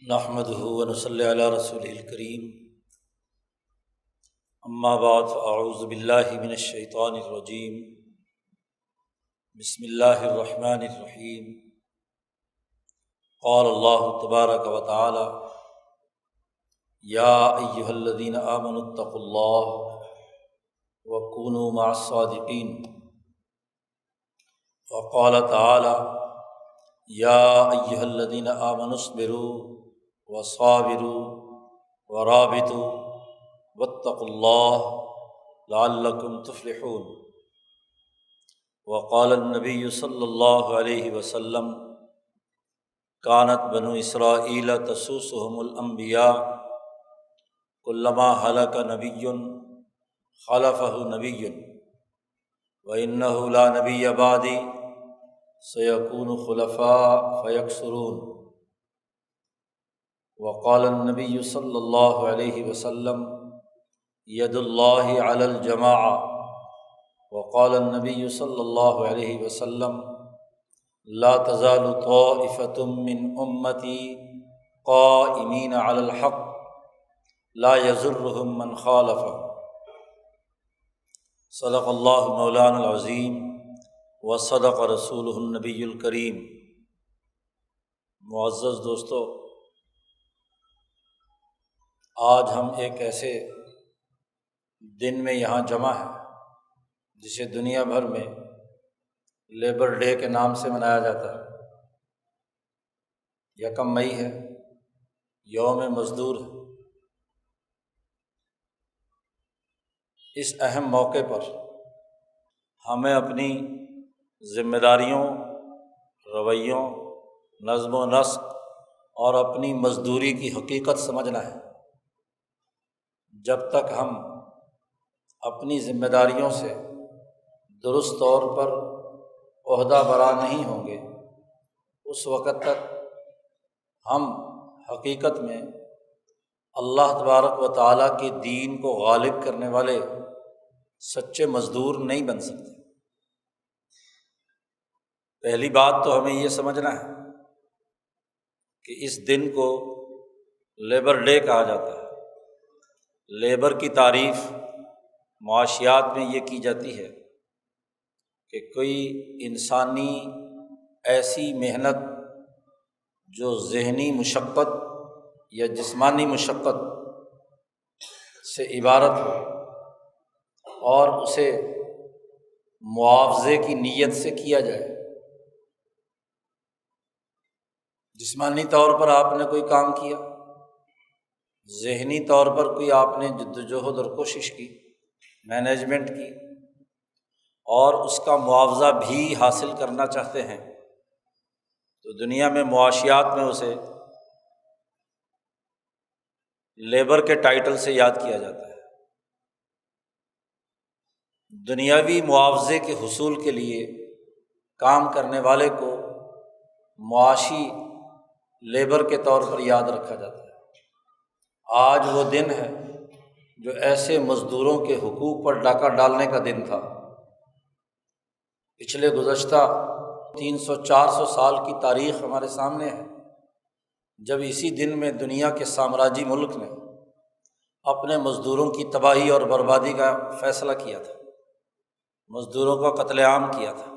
نحمدہ ونصلی علی رسولہ الکریم، اما بعد فاعوذ باللہ من الشیطان الرجیم، بسم اللہ الرحمن الرحیم۔ قال اللہ تبارک و تعالی: یا ایہا الذین آمنوا اتقوا اللہ وکونوا مع الصادقین۔ وقال تعالی: یا ایہا الذین آمنوا اصبروا وصابروا ورابطوا واتقوا اللہ لعلکم تفلحون۔ وقال النبی صلی اللہ علیہ وسلم: کانت بنو اسرائیل تسوسهم الانبیاء کلما ہلک نبی خلفہ نبی وانہ لا نبی بعدی سیکون خلفاء فیکثرون۔ وقال النبی صلی اللہ علیہ وسلم: ید اللہ علی الجماعہ۔ وقال النبی صلی اللہ علیہ وسلم: لا تزال طائفۃ من امتی قائمین علی الحق لا یضرهم من خالفهم۔ صدق اللہ مولانا العظیم وصدق رسولہ النبی الکریم۔ معزز دوستو، آج ہم ایک ایسے دن میں یہاں جمع ہیں جسے دنیا بھر میں لیبر ڈے کے نام سے منایا جاتا ہے۔ 1 مئی ہے، یوم مزدور ہے۔ اس اہم موقع پر ہمیں اپنی ذمہ داریوں، رویوں، نظم و نسق اور اپنی مزدوری کی حقیقت سمجھنا ہے۔ جب تک ہم اپنی ذمہ داریوں سے درست طور پر عہدہ برآ نہیں ہوں گے، اس وقت تک ہم حقیقت میں اللہ تبارک و تعالیٰ کے دین کو غالب کرنے والے سچے مزدور نہیں بن سکتے۔ پہلی بات تو ہمیں یہ سمجھنا ہے کہ اس دن کو لیبر ڈے کہا جاتا ہے۔ لیبر کی تعریف معاشیات میں یہ کی جاتی ہے کہ کوئی انسانی ایسی محنت جو ذہنی مشقت یا جسمانی مشقت سے عبارت ہو اور اسے معاوضے کی نیت سے کیا جائے۔ جسمانی طور پر آپ نے کوئی کام کیا، ذہنی طور پر کوئی آپ نے جدوجہد اور کوشش کی، مینجمنٹ کی، اور اس کا معاوضہ بھی حاصل کرنا چاہتے ہیں، تو دنیا میں معاشیات میں اسے لیبر کے ٹائٹل سے یاد کیا جاتا ہے۔ دنیاوی معاوضے کے حصول کے لیے کام کرنے والے کو معاشی لیبر کے طور پر یاد رکھا جاتا ہے۔ آج وہ دن ہے جو ایسے مزدوروں کے حقوق پر ڈاکہ ڈالنے کا دن تھا۔ پچھلے گزشتہ 300-400 سال کی تاریخ ہمارے سامنے ہے، جب اسی دن میں دنیا کے سامراجی ملک نے اپنے مزدوروں کی تباہی اور بربادی کا فیصلہ کیا تھا، مزدوروں کا قتل عام کیا تھا۔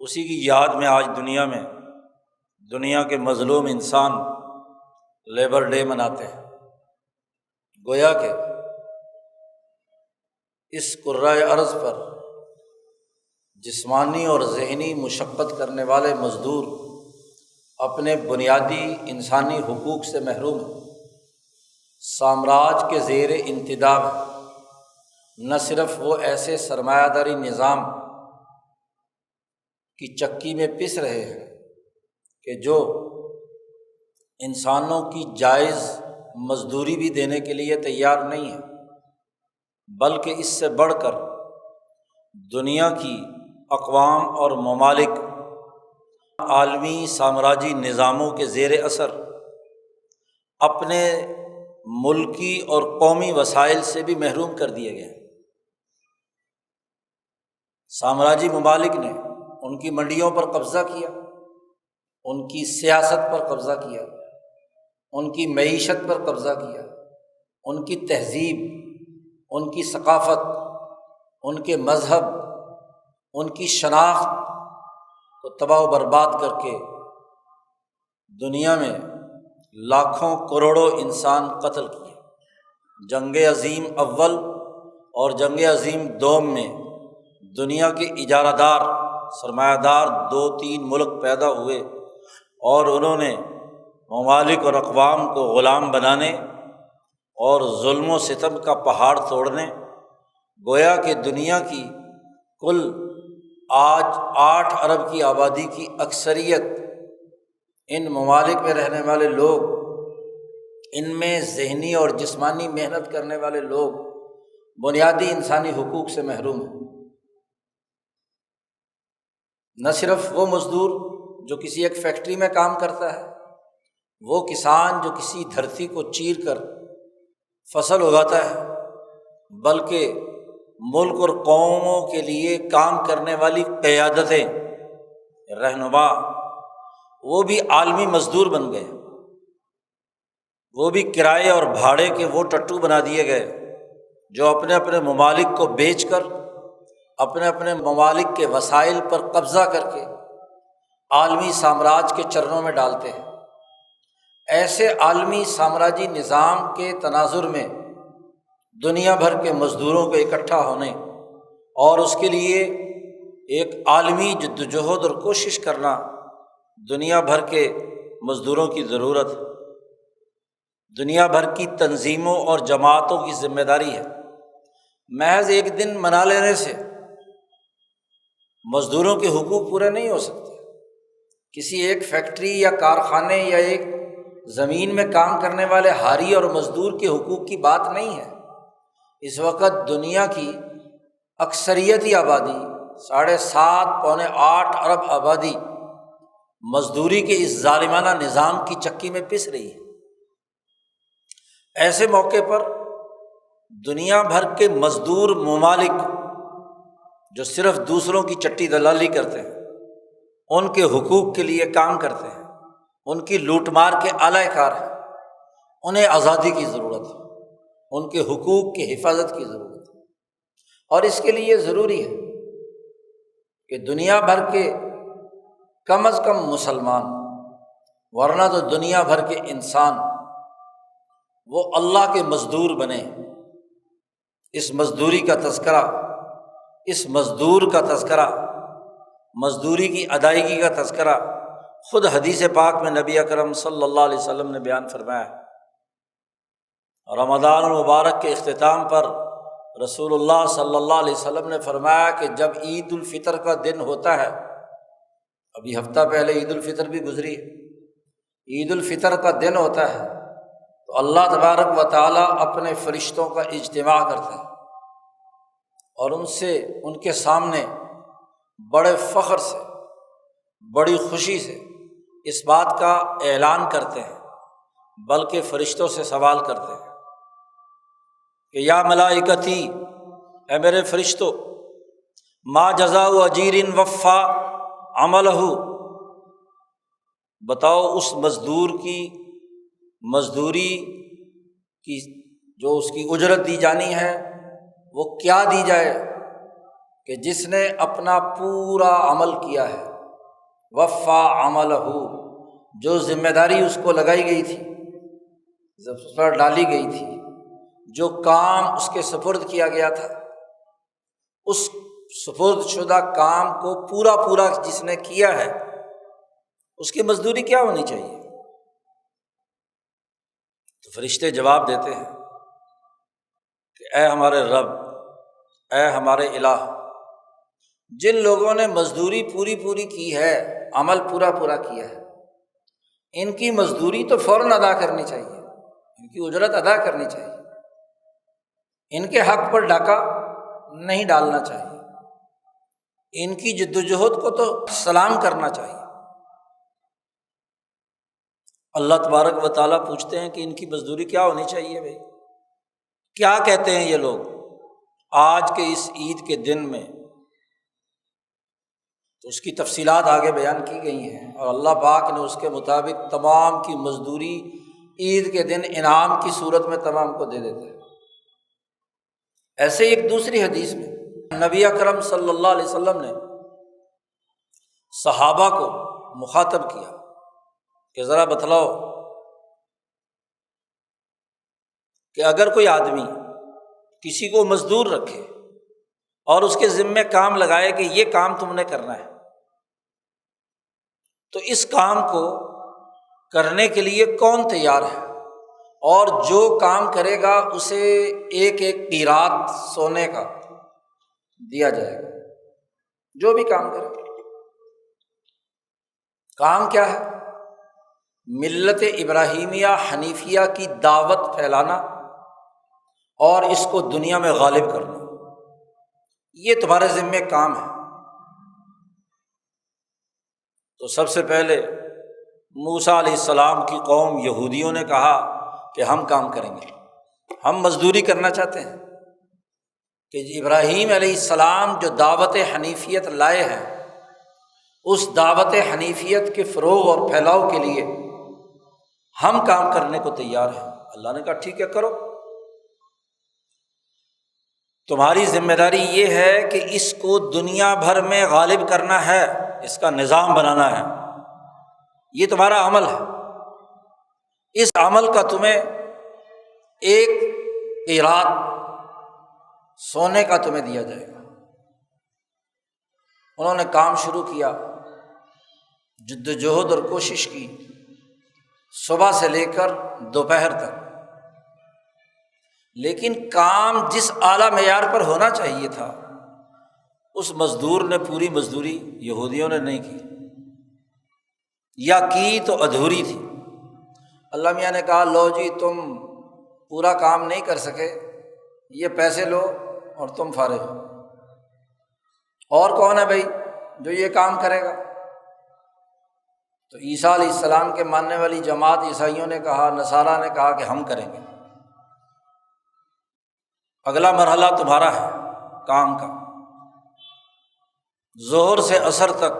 اسی کی یاد میں آج دنیا کے مظلوم انسان لیبر ڈے مناتے ہیں۔ گویا کہ اس کرۂ ارض پر جسمانی اور ذہنی مشقت کرنے والے مزدور اپنے بنیادی انسانی حقوق سے محروم ہیں، سامراج کے زیر انتداب ہیں۔ نہ صرف وہ ایسے سرمایہ داری نظام کی چکی میں پس رہے ہیں کہ جو انسانوں کی جائز مزدوری بھی دینے کے لیے تیار نہیں ہے، بلکہ اس سے بڑھ کر دنیا کی اقوام اور ممالک عالمی سامراجی نظاموں کے زیر اثر اپنے ملکی اور قومی وسائل سے بھی محروم کر دیے گئے ہیں۔ سامراجی ممالک نے ان کی منڈیوں پر قبضہ کیا، ان کی سیاست پر قبضہ کیا، ان کی معیشت پر قبضہ کیا، ان کی تہذیب، ان کی ثقافت، ان کے مذہب، ان کی شناخت کو تباہ و برباد کر کے دنیا میں لاکھوں کروڑوں انسان قتل کیے۔ جنگ عظیم اول اور جنگ عظیم دوم میں دنیا کے اجارہ دار، سرمایہ دار 2-3 ملک پیدا ہوئے اور انہوں نے ممالک اور اقوام کو غلام بنانے اور ظلم و ستم کا پہاڑ توڑنے، گویا کہ دنیا کی کل آج 8 ارب کی آبادی کی اکثریت ان ممالک میں رہنے والے لوگ، ان میں ذہنی اور جسمانی محنت کرنے والے لوگ بنیادی انسانی حقوق سے محروم ہیں۔ نہ صرف وہ مزدور جو کسی ایک فیکٹری میں کام کرتا ہے، وہ کسان جو کسی دھرتی کو چیر کر فصل اگاتا ہے، بلکہ ملک اور قوموں کے لیے کام کرنے والی قیادتیں، رہنما، وہ بھی عالمی مزدور بن گئے، وہ بھی کرائے اور بھاڑے کے وہ ٹٹو بنا دیے گئے جو اپنے اپنے ممالک کو بیچ کر اپنے اپنے ممالک کے وسائل پر قبضہ کر کے عالمی سامراج کے چرنوں میں ڈالتے ہیں۔ ایسے عالمی سامراجی نظام کے تناظر میں دنیا بھر کے مزدوروں کو اکٹھا ہونے اور اس کے لیے ایک عالمی جدوجہد اور کوشش کرنا دنیا بھر کے مزدوروں کی ضرورت ہے، دنیا بھر کی تنظیموں اور جماعتوں کی ذمہ داری ہے۔ محض ایک دن منا لینے سے مزدوروں کے حقوق پورے نہیں ہو سکتے۔ کسی ایک فیکٹری یا کارخانے یا ایک زمین میں کام کرنے والے ہاری اور مزدور کے حقوق کی بات نہیں ہے۔ اس وقت دنیا کی اکثریتی آبادی 7.5 پونے 8 ارب آبادی مزدوری کے اس ظالمانہ نظام کی چکی میں پس رہی ہے۔ ایسے موقع پر دنیا بھر کے مزدور ممالک جو صرف دوسروں کی چٹی دلالی کرتے ہیں، ان کے حقوق کے لیے کام کرتے ہیں، ان کی لوٹ مار کے اعلی کار ہیں، انہیں آزادی کی ضرورت ہے، ان کے حقوق کی حفاظت کی ضرورت ہے۔ اور اس کے لیے ضروری ہے کہ دنیا بھر کے کم از کم مسلمان، ورنہ تو دنیا بھر کے انسان وہ اللہ کے مزدور بنے۔ اس مزدوری کا تذکرہ، اس مزدور کا تذکرہ، مزدوری کی ادائیگی کا تذکرہ خود حدیث پاک میں نبی اکرم صلی اللہ علیہ وسلم نے بیان فرمایا ہے۔ رمضان المبارک کے اختتام پر رسول اللہ صلی اللہ علیہ وسلم نے فرمایا کہ جب عید الفطر کا دن ہوتا ہے، ابھی ہفتہ پہلے عید الفطر بھی گزری ہے، عید الفطر کا دن ہوتا ہے تو اللہ تبارک و تعالیٰ اپنے فرشتوں کا اجتماع کرتا ہے اور ان کے سامنے بڑے فخر سے، بڑی خوشی سے اس بات کا اعلان کرتے ہیں، بلکہ فرشتوں سے سوال کرتے ہیں کہ یا ملائکتی، اے میرے فرشتوں، ما جزاء اجیر وفا عملہ، بتاؤ اس مزدور کی مزدوری کی جو اس کی اجرت دی جانی ہے وہ کیا دی جائے کہ جس نے اپنا پورا عمل کیا ہے، وفا عملہ، جو ذمہ داری اس کو لگائی گئی تھی، اس پر ڈالی گئی تھی، جو کام اس کے سپرد کیا گیا تھا، اس سپرد شدہ کام کو پورا جس نے کیا ہے اس کی مزدوری کیا ہونی چاہیے؟ تو فرشتے جواب دیتے ہیں کہ اے ہمارے رب، اے ہمارے الہ، جن لوگوں نے مزدوری پوری کی ہے، عمل پورا کیا ہے، ان کی مزدوری تو فوراً ادا کرنی چاہیے، ان کی اجرت ادا کرنی چاہیے، ان کے حق پر ڈاکہ نہیں ڈالنا چاہیے، ان کی جدوجہد کو تو سلام کرنا چاہیے۔ اللہ تبارک و تعالیٰ پوچھتے ہیں کہ ان کی مزدوری کیا ہونی چاہیے بھائی؟ کیا کہتے ہیں یہ لوگ آج کے اس عید کے دن میں؟ تو اس کی تفصیلات آگے بیان کی گئی ہیں، اور اللہ پاک نے اس کے مطابق تمام کی مزدوری عید کے دن انعام کی صورت میں تمام کو دے دیتے ہیں۔ ایسے ایک دوسری حدیث میں نبی اکرم صلی اللہ علیہ وسلم نے صحابہ کو مخاطب کیا کہ ذرا بتلاؤ کہ اگر کوئی آدمی کسی کو مزدور رکھے اور اس کے ذمے کام لگائے کہ یہ کام تم نے کرنا ہے، تو اس کام کو کرنے کے لیے کون تیار ہے؟ اور جو کام کرے گا اسے ایک ایک قیراط سونے کا دیا جائے گا، جو بھی کام کرے۔ کام کیا ہے؟ ملت ابراہیمیہ حنیفیہ کی دعوت پھیلانا اور اس کو دنیا میں غالب کرنا، یہ تمہارے ذمے کام ہے۔ تو سب سے پہلے موسیٰ علیہ السلام کی قوم یہودیوں نے کہا کہ ہم کام کریں گے، ہم مزدوری کرنا چاہتے ہیں کہ ابراہیم علیہ السلام جو دعوت حنیفیت لائے ہیں، اس دعوت حنیفیت کے فروغ اور پھیلاؤ کے لیے ہم کام کرنے کو تیار ہیں۔ اللہ نے کہا ٹھیک ہے، کرو، تمہاری ذمہ داری یہ ہے کہ اس کو دنیا بھر میں غالب کرنا ہے، اس کا نظام بنانا ہے، یہ تمہارا عمل ہے۔ اس عمل کا تمہیں ایک قیراط سونے کا تمہیں دیا جائے گا۔ انہوں نے کام شروع کیا، جد و جہد اور کوشش کی، صبح سے لے کر دوپہر تک، لیکن کام جس اعلیٰ معیار پر ہونا چاہیے تھا اس مزدور نے پوری مزدوری یہودیوں نے نہیں کی، یا کی تو ادھوری تھی۔ اللہ میاں نے کہا لو جی تم پورا کام نہیں کر سکے، یہ پیسے لو اور تم فارغ ہو۔ اور کون ہے بھائی جو یہ کام کرے گا؟ تو عیسیٰ علیہ السلام کے ماننے والی جماعت عیسائیوں نے کہا، نصارہ نے کہا کہ ہم کریں گے، اگلا مرحلہ تمہارا ہے کام کا۔ ظہر سے عصر تک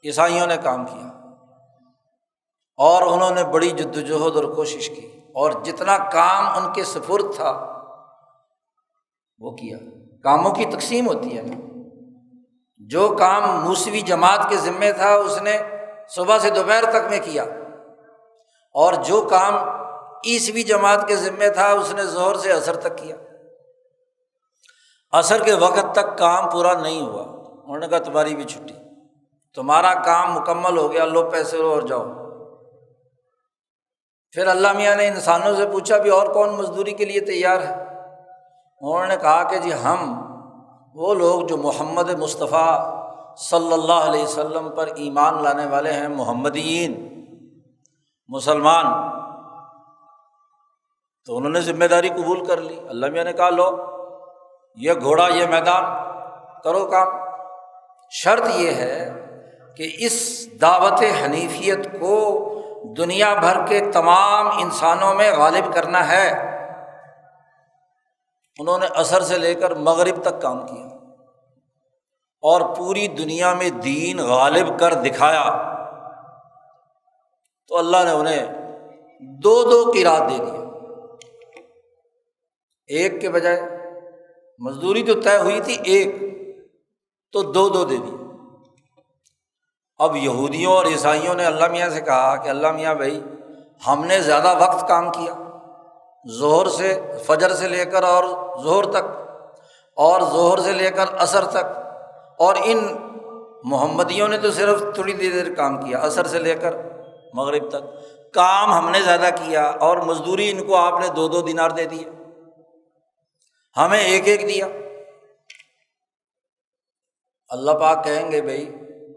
عیسائیوں نے کام کیا اور انہوں نے بڑی جد و جہد اور کوشش کی، اور جتنا کام ان کے سپرد تھا وہ کیا۔ کاموں کی تقسیم ہوتی ہے نا، جو کام موسوی جماعت کے ذمے تھا اس نے صبح سے دوپہر تک میں کیا، اور جو کام عیسوی جماعت کے ذمے تھا اس نے ظہر سے عصر تک کیا۔ عصر کے وقت تک کام پورا نہیں ہوا، انہوں نے کہا تمہاری بھی چھٹی، تمہارا کام مکمل ہو گیا، لو پیسے لو اور جاؤ۔ پھر اللہ میاں نے انسانوں سے پوچھا بھی اور کون مزدوری کے لیے تیار ہے؟ انہوں نے کہا کہ جی ہم وہ لوگ جو محمد مصطفیٰ صلی اللہ علیہ وسلم پر ایمان لانے والے ہیں، محمدیین، مسلمان۔ تو انہوں نے ذمہ داری قبول کر لی۔ اللہ میاں نے کہا لو یہ گھوڑا، یہ میدان، کرو کام۔ شرط یہ ہے کہ اس دعوت حنیفیت کو دنیا بھر کے تمام انسانوں میں غالب کرنا ہے۔ انہوں نے عصر سے لے کر مغرب تک کام کیا اور پوری دنیا میں دین غالب کر دکھایا۔ تو اللہ نے انہیں دو دو قیراط دے دیا، ایک کے بجائے، مزدوری تو طے ہوئی تھی ایک، تو دو دو دے دی۔ اب یہودیوں اور عیسائیوں نے اللہ میاں سے کہا کہ اللہ میاں بھائی ہم نے زیادہ وقت کام کیا، ظہر سے، فجر سے لے کر اور ظہر تک، اور ظہر سے لے کر عصر تک، اور ان محمدیوں نے تو صرف تھوڑی دیر کام کیا، عصر سے لے کر مغرب تک۔ کام ہم نے زیادہ کیا اور مزدوری ان کو آپ نے دو دو دینار دے دیے، ہمیں ایک ایک دیا۔ اللہ پاک کہیں گے بھائی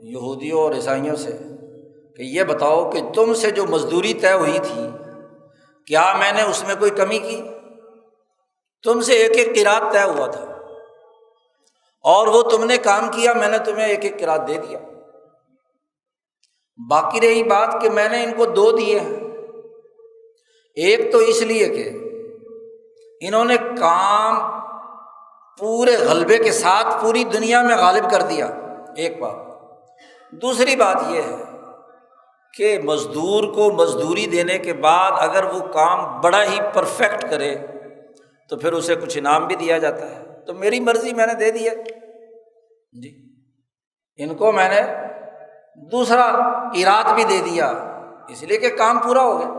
یہودیوں اور عیسائیوں سے کہ یہ بتاؤ کہ تم سے جو مزدوری طے ہوئی تھی کیا میں نے اس میں کوئی کمی کی؟ تم سے ایک ایک قیراط طے ہوا تھا اور وہ تم نے کام کیا، میں نے تمہیں ایک ایک قیراط دے دیا۔ باقی رہی بات کہ میں نے ان کو دو دیے ہیں، ایک تو اس لیے کہ انہوں نے کام پورے غلبے کے ساتھ پوری دنیا میں غالب کر دیا، ایک بات۔ دوسری بات یہ ہے کہ مزدور کو مزدوری دینے کے بعد اگر وہ کام بڑا ہی پرفیکٹ کرے تو پھر اسے کچھ انعام بھی دیا جاتا ہے۔ تو میری مرضی، میں نے دے دیا جی، ان کو میں نے دوسرا ایراد بھی دے دیا اس لیے کہ کام پورا ہو گیا۔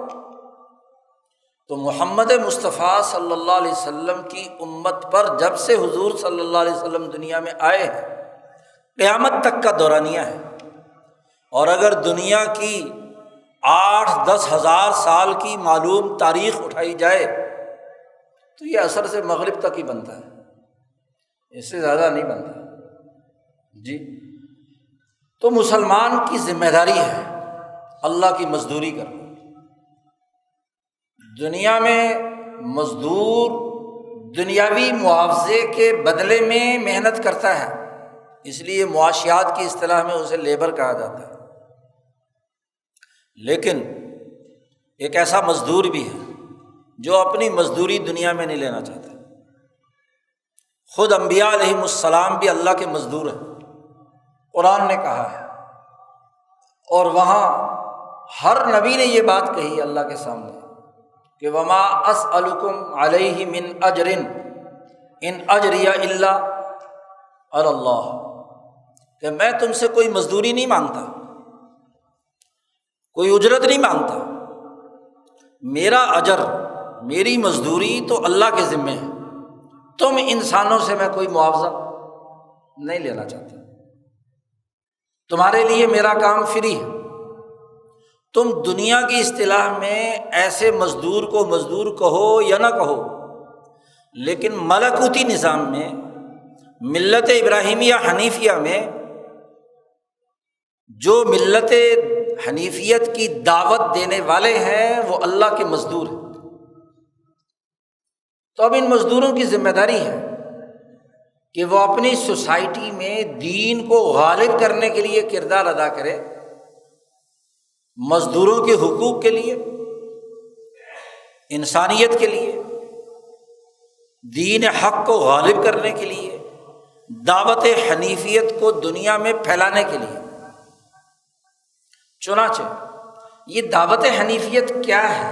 تو محمد مصطفیٰ صلی اللہ علیہ وسلم کی امت پر جب سے حضور صلی اللہ علیہ وسلم دنیا میں آئے ہیں قیامت تک کا دورانیہ ہے، اور اگر دنیا کی 8-10 ہزار سال کی معلوم تاریخ اٹھائی جائے تو یہ عصر سے مغرب تک ہی بنتا ہے، اس سے زیادہ نہیں بنتا جی۔ تو مسلمان کی ذمہ داری ہے اللہ کی مزدوری کرنا۔ دنیا میں مزدور دنیاوی معاوضے کے بدلے میں محنت کرتا ہے، اس لیے معاشیات کی اصطلاح میں اسے لیبر کہا جاتا ہے۔ لیکن ایک ایسا مزدور بھی ہے جو اپنی مزدوری دنیا میں نہیں لینا چاہتا۔ خود انبیاء علیہم السلام بھی اللہ کے مزدور ہیں، قرآن نے کہا ہے، اور وہاں ہر نبی نے یہ بات کہی اللہ کے سامنے کہ وما اسألکم علیہ من اجر ان اجریہ الا علی اللہ، کہ میں تم سے کوئی مزدوری نہیں مانگتا، کوئی اجرت نہیں مانگتا، میرا اجر، میری مزدوری تو اللہ کے ذمے ہے، تم انسانوں سے میں کوئی معاوضہ نہیں لینا چاہتا، تمہارے لیے میرا کام فری ہے۔ تم دنیا کی اصطلاح میں ایسے مزدور کو مزدور کہو یا نہ کہو، لیکن ملکوتی نظام میں، ملت ابراہیمیہ حنیفیہ میں، جو ملت حنیفیت کی دعوت دینے والے ہیں وہ اللہ کے مزدور ہیں۔ تو اب ان مزدوروں کی ذمہ داری ہے کہ وہ اپنی سوسائٹی میں دین کو غالب کرنے کے لیے کردار ادا کرے، مزدوروں کے حقوق کے لیے، انسانیت کے لیے، دین حق کو غالب کرنے کے لیے، دعوت حنیفیت کو دنیا میں پھیلانے کے لیے۔ چنانچہ یہ دعوت حنیفیت کیا ہے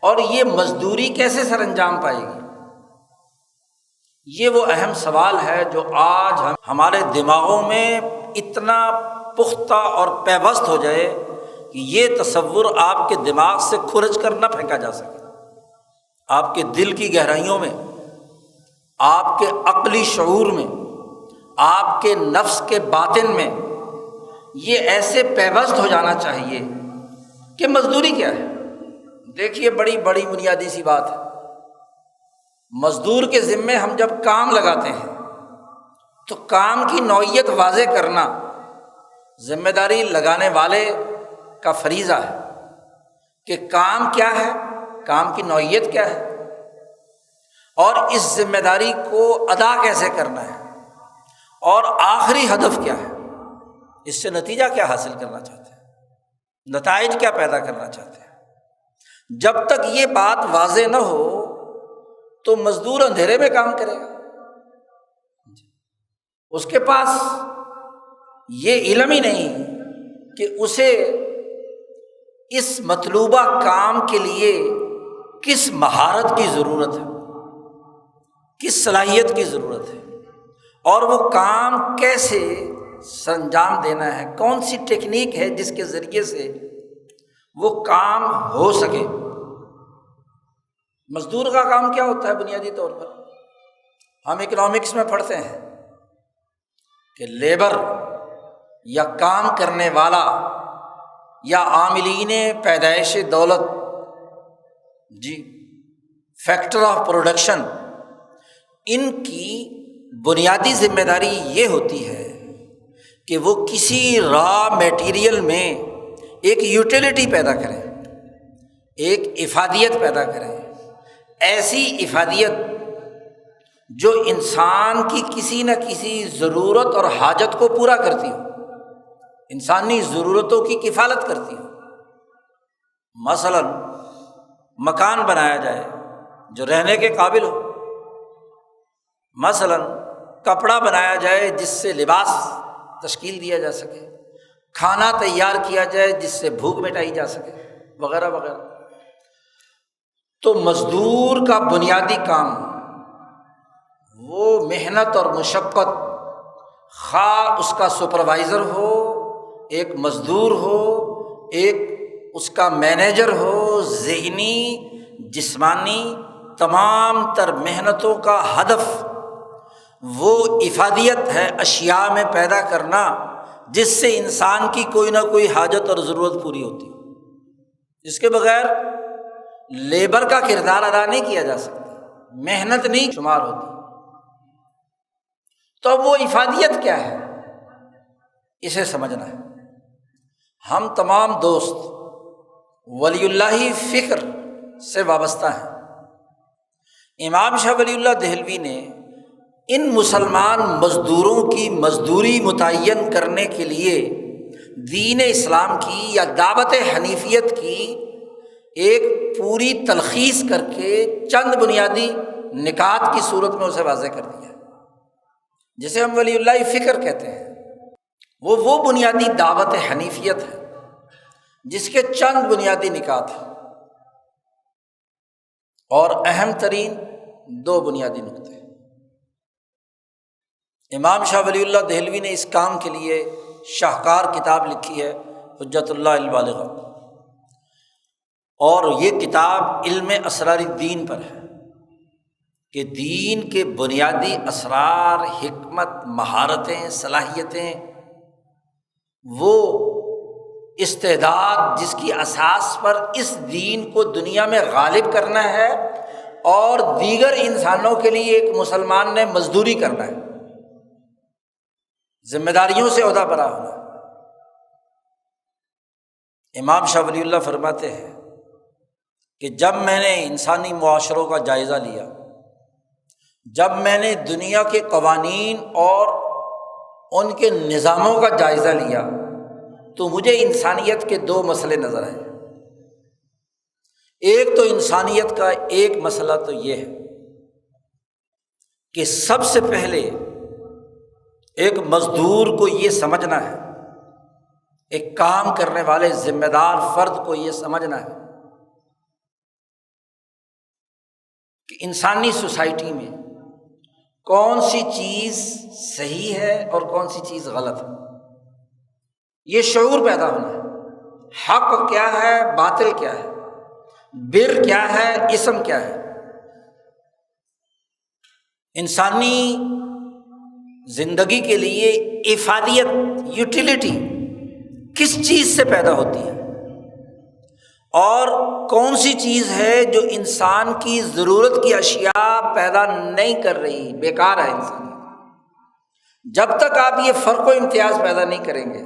اور یہ مزدوری کیسے سر انجام پائے گی، یہ وہ اہم سوال ہے جو آج ہمارے دماغوں میں اتنا پختہ اور پیوست ہو جائے کہ یہ تصور آپ کے دماغ سے کھرچ کر نہ پھینکا جا سکے۔ آپ کے دل کی گہرائیوں میں، آپ کے عقلی شعور میں، آپ کے نفس کے باطن میں یہ ایسے پیوست ہو جانا چاہیے کہ مزدوری کیا ہے۔ دیکھیے بڑی بڑی بنیادی سی بات ہے، مزدور کے ذمے ہم جب کام لگاتے ہیں تو کام کی نوعیت واضح کرنا ذمہ داری لگانے والے کا فریضہ ہے کہ کام کیا ہے، کام کی نوعیت کیا ہے، اور اس ذمہ داری کو ادا کیسے کرنا ہے، اور آخری ہدف کیا ہے، اس سے نتیجہ کیا حاصل کرنا چاہتے ہیں، نتائج کیا پیدا کرنا چاہتے ہیں۔ جب تک یہ بات واضح نہ ہو تو مزدور اندھیرے میں کام کرے گا، اس کے پاس یہ علم ہی نہیں کہ اسے اس مطلوبہ کام کے لیے کس مہارت کی ضرورت ہے، کس صلاحیت کی ضرورت ہے، اور وہ کام کیسے سرانجام دینا ہے، کون سی ٹیکنیک ہے جس کے ذریعے سے وہ کام ہو سکے۔ مزدور کا کام کیا ہوتا ہے بنیادی طور پر؟ ہم اکنامکس میں پڑھتے ہیں کہ لیبر یا کام کرنے والا یا عاملین پیدائش دولت، جی، فیکٹر آف پروڈکشن، ان کی بنیادی ذمہ داری یہ ہوتی ہے کہ وہ کسی را میٹیریل میں ایک یوٹیلیٹی پیدا کریں، ایک افادیت پیدا کریں، ایسی افادیت جو انسان کی کسی نہ کسی ضرورت اور حاجت کو پورا کرتی ہو، انسانی ضرورتوں کی کفالت کرتی ہو۔ مثلاً مکان بنایا جائے جو رہنے کے قابل ہو، مثلاً کپڑا بنایا جائے جس سے لباس تشکیل دیا جا سکے، کھانا تیار کیا جائے جس سے بھوک مٹائی جا سکے، وغیرہ وغیرہ۔ تو مزدور کا بنیادی کام وہ محنت اور مشقت، خواہ اس کا سپروائزر ہو، ایک مزدور ہو، ایک اس کا مینیجر ہو، ذہنی جسمانی تمام تر محنتوں کا ہدف وہ افادیت ہے، اشیاء میں پیدا کرنا جس سے انسان کی کوئی نہ کوئی حاجت اور ضرورت پوری ہوتی ہے، جس کے بغیر لیبر کا کردار ادا نہیں کیا جا سکتا، محنت نہیں شمار ہوتی۔ تو اب وہ افادیت کیا ہے، اسے سمجھنا ہے۔ ہم تمام دوست ولی اللہ فکر سے وابستہ ہیں۔ امام شاہ ولی اللہ دہلوی نے ان مسلمان مزدوروں کی مزدوری متعین کرنے کے لیے دین اسلام کی یا دعوت حنیفیت کی ایک پوری تلخیص کر کے چند بنیادی نکات کی صورت میں اسے واضح کر دیا، جسے ہم ولی اللہ فکر کہتے ہیں۔ وہ بنیادی دعوت حنیفیت ہے جس کے چند بنیادی نکات ہیں، اور اہم ترین دو بنیادی نقطے۔ امام شاہ ولی اللہ دہلوی نے اس کام کے لیے شاہکار کتاب لکھی ہے حجت اللہ البالغہ، اور یہ کتاب علم اسرار الدین پر ہے کہ دین کے بنیادی اسرار، حکمت، مہارتیں، صلاحیتیں، وہ استعداد جس کی اساس پر اس دین کو دنیا میں غالب کرنا ہے اور دیگر انسانوں کے لیے ایک مسلمان نے مزدوری کرنا ہے، ذمہ داریوں سے عہدہ برا ہونا۔ امام شاہ ولی اللہ فرماتے ہیں کہ جب میں نے انسانی معاشروں کا جائزہ لیا، جب میں نے دنیا کے قوانین اور ان کے نظاموں کا جائزہ لیا، تو مجھے انسانیت کے دو مسئلے نظر آئے۔ ایک تو انسانیت کا ایک مسئلہ تو یہ ہے کہ سب سے پہلے ایک مزدور کو یہ سمجھنا ہے، ایک کام کرنے والے ذمہ دار فرد کو یہ سمجھنا ہے کہ انسانی سوسائٹی میں کون سی چیز صحیح ہے اور کون سی چیز غلط ہے، یہ شعور پیدا ہونا ہے۔ حق کیا ہے، باطل کیا ہے، بر کیا ہے، اسم کیا ہے۔ انسانی زندگی کے لیے افادیت، یوٹیلیٹی کس چیز سے پیدا ہوتی ہے، اور کون سی چیز ہے جو انسان کی ضرورت کی اشیاء پیدا نہیں کر رہی، بیکار ہے انسان۔ جب تک آپ یہ فرق و امتیاز پیدا نہیں کریں گے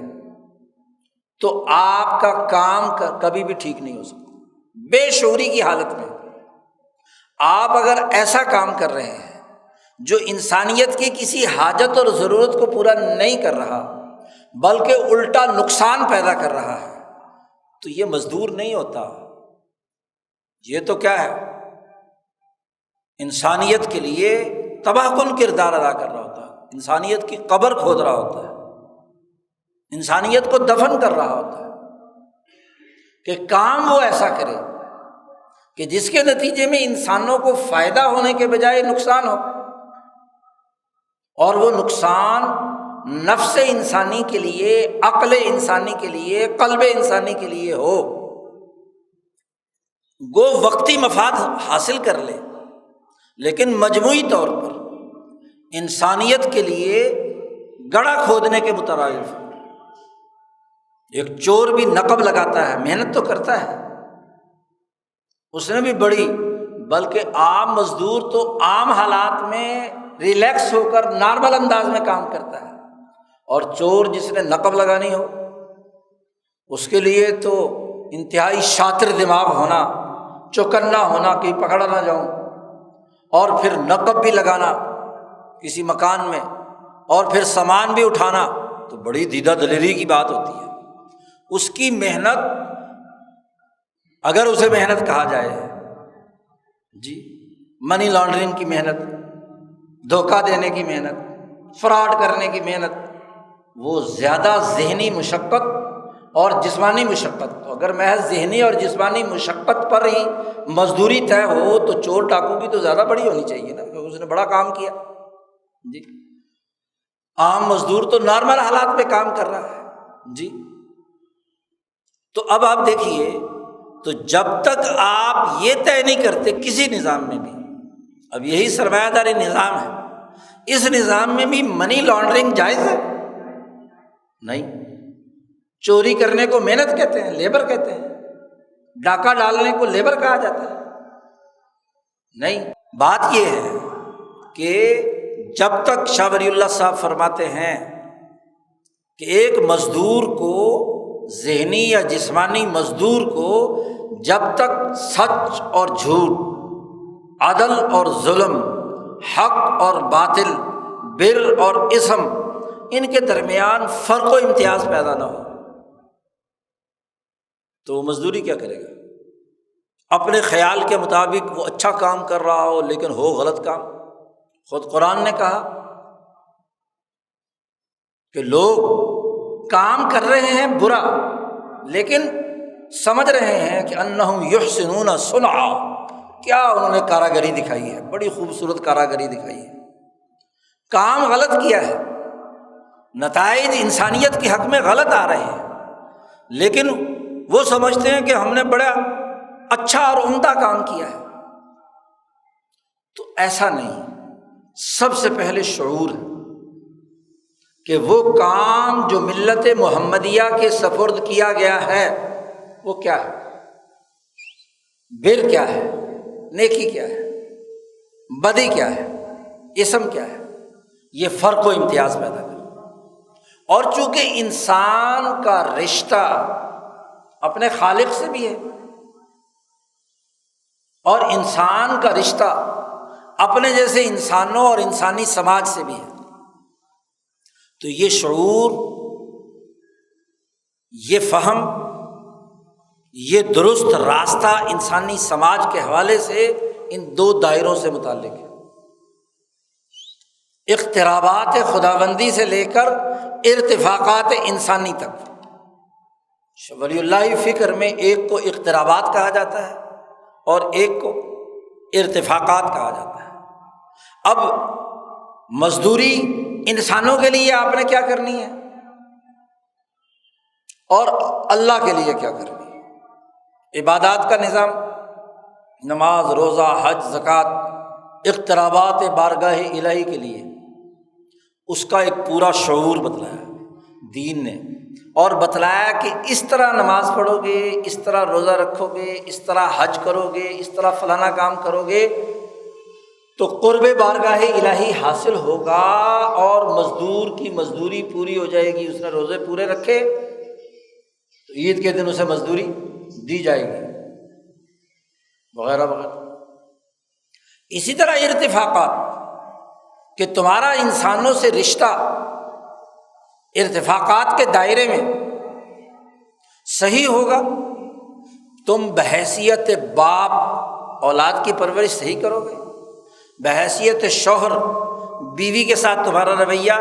تو آپ کا کام کبھی بھی ٹھیک نہیں ہو سکتا۔ بے شعوری کی حالت میں آپ اگر ایسا کام کر رہے ہیں جو انسانیت کی کسی حاجت اور ضرورت کو پورا نہیں کر رہا بلکہ الٹا نقصان پیدا کر رہا ہے، تو یہ مزدور نہیں ہوتا، یہ تو کیا ہے، انسانیت کے لیے تباہ کن کردار ادا کر رہا ہوتا ہے، انسانیت کی قبر کھود رہا ہوتا ہے، انسانیت کو دفن کر رہا ہوتا ہے۔ کہ کام وہ ایسا کرے کہ جس کے نتیجے میں انسانوں کو فائدہ ہونے کے بجائے نقصان ہو، اور وہ نقصان نفس انسانی کے لیے، عقل انسانی کے لیے، قلب انسانی کے لیے ہو، گو وقتی مفاد حاصل کر لے لیکن مجموعی طور پر انسانیت کے لیے گڑھا کھودنے کے مترادف۔ ایک چور بھی نقب لگاتا ہے، محنت تو کرتا ہے، اس نے بھی بڑی، بلکہ عام مزدور تو عام حالات میں ریلیکس ہو کر نارمل انداز میں کام کرتا ہے، اور چور جس نے نقب لگانی ہو اس کے لیے تو انتہائی شاطر دماغ ہونا، چوکنا ہونا کہ پکڑا نہ جاؤں، اور پھر نقب بھی لگانا کسی مکان میں، اور پھر سامان بھی اٹھانا، تو بڑی دیدہ دلیری کی بات ہوتی ہے۔ اس کی محنت، اگر اسے محنت کہا جائے، جی منی لانڈرنگ کی محنت، دھوکہ دینے کی محنت، فراڈ کرنے کی محنت، وہ زیادہ ذہنی مشقت اور جسمانی مشقت، تو اگر محض ذہنی اور جسمانی مشقت پر ہی مزدوری طے ہو تو چور ڈاکو کی تو زیادہ بڑی ہونی چاہیے نا، کیونکہ اس نے بڑا کام کیا جی۔ عام مزدور تو نارمل حالات میں کام کر رہا ہے جی۔ تو اب آپ دیکھیے، تو جب تک آپ یہ طے نہیں کرتے کسی نظام میں بھی، اب یہی سرمایہ داری نظام ہے، اس نظام میں بھی منی لانڈرنگ جائز ہے؟ نہیں۔ چوری کرنے کو محنت کہتے ہیں، لیبر کہتے ہیں، ڈاکہ ڈالنے کو لیبر کہا جاتا ہے؟ نہیں۔ بات یہ ہے کہ جب تک شاہ ولی اللہ صاحب فرماتے ہیں کہ ایک مزدور کو، ذہنی یا جسمانی مزدور کو، جب تک سچ اور جھوٹ، عدل اور ظلم، حق اور باطل، بر اور اسم، ان کے درمیان فرق و امتیاز پیدا نہ ہو تو وہ مزدوری کیا کرے گا؟ اپنے خیال کے مطابق وہ اچھا کام کر رہا ہو لیکن ہو غلط کام۔ خود قرآن نے کہا کہ لوگ کام کر رہے ہیں برا لیکن سمجھ رہے ہیں کہ انہم یحسنون صنعا، کیا انہوں نے کاراگری دکھائی ہے، بڑی خوبصورت کاراگری دکھائی ہے، کام غلط کیا ہے، نتائج انسانیت کے حق میں غلط آ رہے ہیں، لیکن وہ سمجھتے ہیں کہ ہم نے بڑا اچھا اور عمدہ کام کیا ہے۔ تو ایسا نہیں، سب سے پہلے شعور ہے کہ وہ کام جو ملت محمدیہ کے سپرد کیا گیا ہے وہ کیا ہے، بر کیا ہے، نیکی کیا ہے، بدی کیا ہے، اسم کیا ہے، یہ فرق و امتیاز پیدا کرے۔ اور چونکہ انسان کا رشتہ اپنے خالق سے بھی ہے اور انسان کا رشتہ اپنے جیسے انسانوں اور انسانی سماج سے بھی ہے، تو یہ شعور، یہ فہم، یہ درست راستہ انسانی سماج کے حوالے سے ان دو دائروں سے متعلق ہے، اقترابات خداوندی سے لے کر ارتفاقات انسانی تک۔ ولی اللہ فکر میں ایک کو اقترابات کہا جاتا ہے اور ایک کو ارتفاقات کہا جاتا ہے۔ اب مزدوری انسانوں کے لیے آپ نے کیا کرنی ہے اور اللہ کے لیے کیا کرنی ہے، عبادات کا نظام، نماز، روزہ، حج، زکوٰۃ، اقترابات بارگاہ الہی کے لیے اس کا ایک پورا شعور بتلایا دین نے، اور بتلایا کہ اس طرح نماز پڑھو گے، اس طرح روزہ رکھو گے، اس طرح حج کرو گے، اس طرح فلانا کام کرو گے تو قرب بارگاہ الہی حاصل ہوگا اور مزدور کی مزدوری پوری ہو جائے گی۔ اس نے روزے پورے رکھے تو عید کے دن اسے مزدوری دی جائے گی، وغیرہ وغیرہ۔ اسی طرح ارتفاقات، کہ تمہارا انسانوں سے رشتہ ارتفاقات کے دائرے میں صحیح ہوگا، تم بحیثیت باپ اولاد کی پرورش صحیح کرو گے، بحیثیت شوہر بیوی کے ساتھ تمہارا رویہ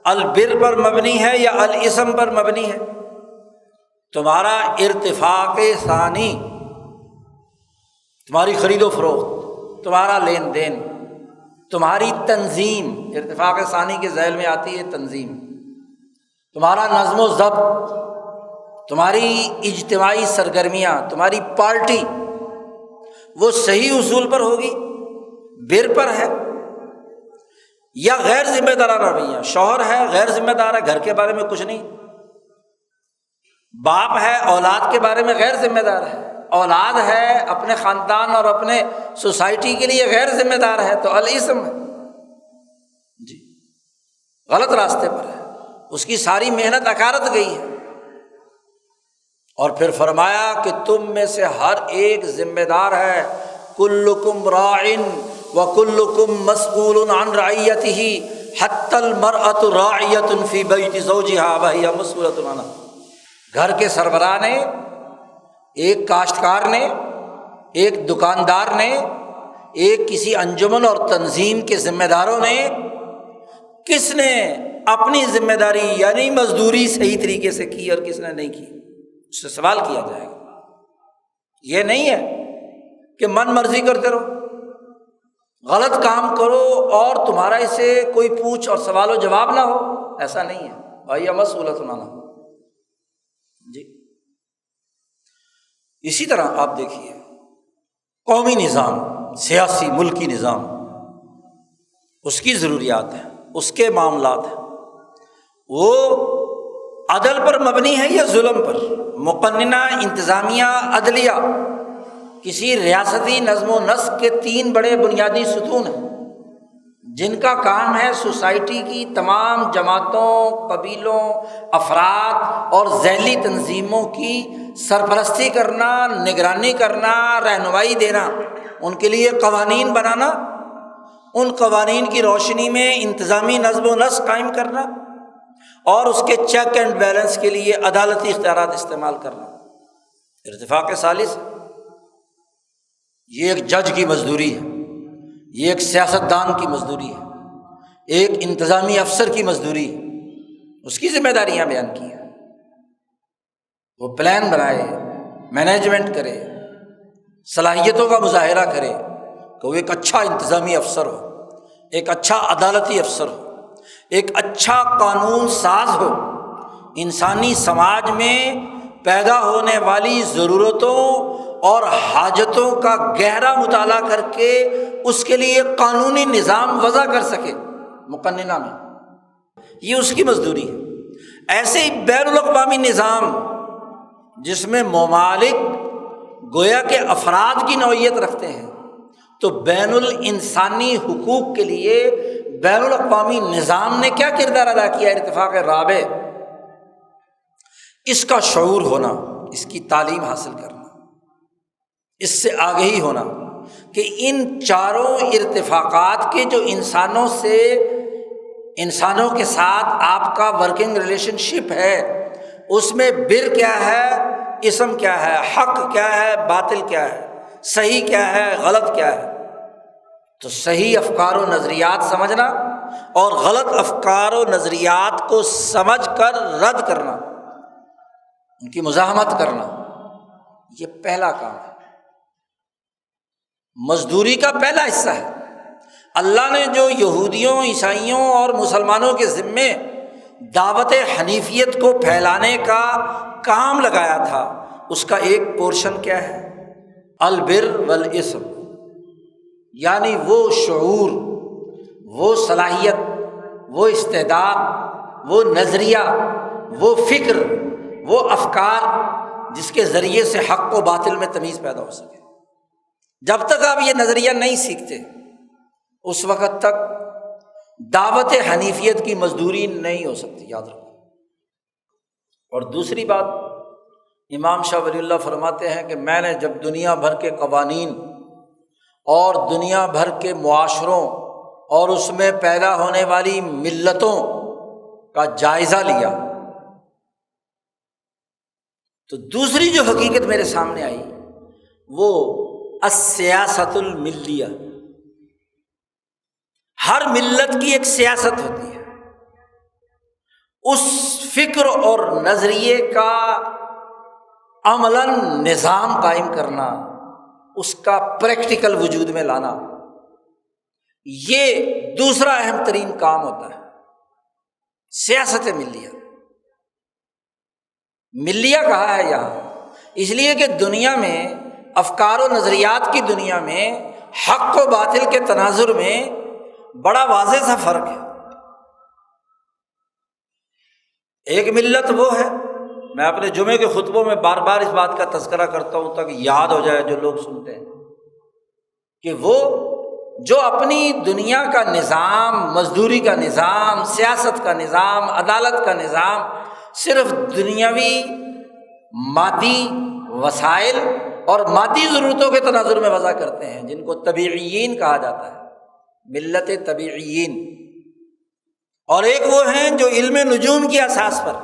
البر پر مبنی ہے یا الاسم پر مبنی ہے، تمہارا ارتفاق ثانی، تمہاری خرید و فروخت، تمہارا لین دین، تمہاری تنظیم، ارتفاق ثانی کے ذیل میں آتی ہے تنظیم، تمہارا نظم و ضبط، تمہاری اجتماعی سرگرمیاں، تمہاری پارٹی، وہ صحیح اصول پر ہوگی، بر پر ہے یا غیر ذمہ دارانہ رویہ۔ شوہر ہے غیر ذمہ دار ہے، گھر کے بارے میں کچھ نہیں، باپ ہے اولاد کے بارے میں غیر ذمہ دار ہے، اولاد ہے اپنے خاندان اور اپنے سوسائٹی کے لیے غیر ذمہ دار ہے، تو الاسم ہے جی، غلط راستے پر ہے، اس کی ساری محنت اکارت گئی ہے۔ اور پھر فرمایا کہ تم میں سے ہر ایک ذمہ دار ہے، کلکم راعٍ وکلکم مسئول عن رعیتہ حتی المرأۃ راعیۃ فی بیت زوجہا وہی مسئولۃ عنہ۔ گھر کے سربراہ نے، ایک کاشتکار نے، ایک دکاندار نے، ایک کسی انجمن اور تنظیم کے ذمہ داروں نے، کس نے اپنی ذمہ داری یعنی مزدوری صحیح طریقے سے کی اور کس نے نہیں کی، اس سے سوال کیا جائے گا۔ یہ نہیں ہے کہ من مرضی کرتے رہو، غلط کام کرو اور تمہارا اسے کوئی پوچھ اور سوال و جواب نہ ہو، ایسا نہیں ہے۔ بھائی مسئولت نہ ہو جی۔ اسی طرح آپ دیکھیے قومی نظام، سیاسی ملکی نظام، اس کی ضروریات ہیں، اس کے معاملات ہیں، وہ عدل پر مبنی ہے یا ظلم پر؟ مقننہ انتظامیہ عدلیہ کسی ریاستی نظم و نسق کے 3 بڑے بنیادی ستون ہیں جن کا کام ہے سوسائٹی کی تمام جماعتوں، قبیلوں، افراد اور ذیلی تنظیموں کی سرپرستی کرنا، نگرانی کرنا، رہنمائی دینا، ان کے لیے قوانین بنانا، ان قوانین کی روشنی میں انتظامی نظم و نسق قائم کرنا اور اس کے چیک اینڈ بیلنس کے لیے عدالتی اختیارات استعمال کرنا۔ ارتفاق ثالث، یہ ایک جج کی مزدوری ہے، یہ ایک سیاستدان کی مزدوری ہے، ایک انتظامی افسر کی مزدوری ہے، اس کی ذمہ داریاں بیان کی ہیں۔ وہ پلان بنائے، مینجمنٹ کرے، صلاحیتوں کا مظاہرہ کرے کہ وہ ایک اچھا انتظامی افسر ہو، ایک اچھا عدالتی افسر ہو، ایک اچھا قانون ساز ہو، انسانی سماج میں پیدا ہونے والی ضرورتوں اور حاجتوں کا گہرا مطالعہ کر کے اس کے لیے قانونی نظام وضع کر سکے مقننہ میں، یہ اس کی مزدوری ہے۔ ایسے ہی بین الاقوامی نظام جس میں ممالک گویا کہ افراد کی نوعیت رکھتے ہیں، تو بین الانسانی حقوق کے لیے بین الاقوامی نظام نے کیا کردار ادا کیا؟ اتفاق رابع، اس کا شعور ہونا، اس کی تعلیم حاصل کرنا، اس سے آگہی ہونا کہ ان چاروں ارتفاقات کے جو انسانوں کے ساتھ آپ کا ورکنگ ریلیشن شپ ہے، اس میں بر کیا ہے، اسم کیا ہے، حق کیا ہے، باطل کیا ہے، صحیح کیا ہے، غلط کیا ہے۔ تو صحیح افکار و نظریات سمجھنا اور غلط افکار و نظریات کو سمجھ کر رد کرنا، ان کی مزاحمت کرنا، یہ پہلا کام ہے، مزدوری کا پہلا حصہ ہے۔ اللہ نے جو یہودیوں، عیسائیوں اور مسلمانوں کے ذمے دعوت حنیفیت کو پھیلانے کا کام لگایا تھا، اس کا ایک پورشن کیا ہے؟ البر والاسم، یعنی وہ شعور، وہ صلاحیت، وہ استعداد، وہ نظریہ، وہ فکر، وہ افکار جس کے ذریعے سے حق و باطل میں تمیز پیدا ہو سکے۔ جب تک آپ یہ نظریہ نہیں سیکھتے اس وقت تک دعوت حنیفیت کی مزدوری نہیں ہو سکتی، یاد رکھو۔ اور دوسری بات، امام شاہ ولی اللہ فرماتے ہیں کہ میں نے جب دنیا بھر کے قوانین اور دنیا بھر کے معاشروں اور اس میں پیدا ہونے والی ملتوں کا جائزہ لیا، تو دوسری جو حقیقت میرے سامنے آئی وہ السیاست الملیہ، ہر ملت کی ایک سیاست ہوتی ہے، اس فکر اور نظریے کا عملاً نظام قائم کرنا، اس کا پریکٹیکل وجود میں لانا، یہ دوسرا اہم ترین کام ہوتا ہے سیاست ملیہ۔ ملیہ کہا ہے یہاں اس لیے کہ دنیا میں افکار و نظریات کی دنیا میں حق و باطل کے تناظر میں بڑا واضح سا فرق ہے۔ ایک ملت وہ ہے، میں اپنے جمعے کے خطبوں میں بار بار اس بات کا تذکرہ کرتا ہوں تاکہ یاد ہو جائے جو لوگ سنتے ہیں، کہ وہ جو اپنی دنیا کا نظام، مزدوری کا نظام، سیاست کا نظام، عدالت کا نظام صرف دنیاوی مادی وسائل اور مادی ضرورتوں کے تناظر میں وضع کرتے ہیں، جن کو طبیعیین کہا جاتا ہے، ملت طبیعیین، اور ایک وہ ہیں جو علم نجوم کی اساس پر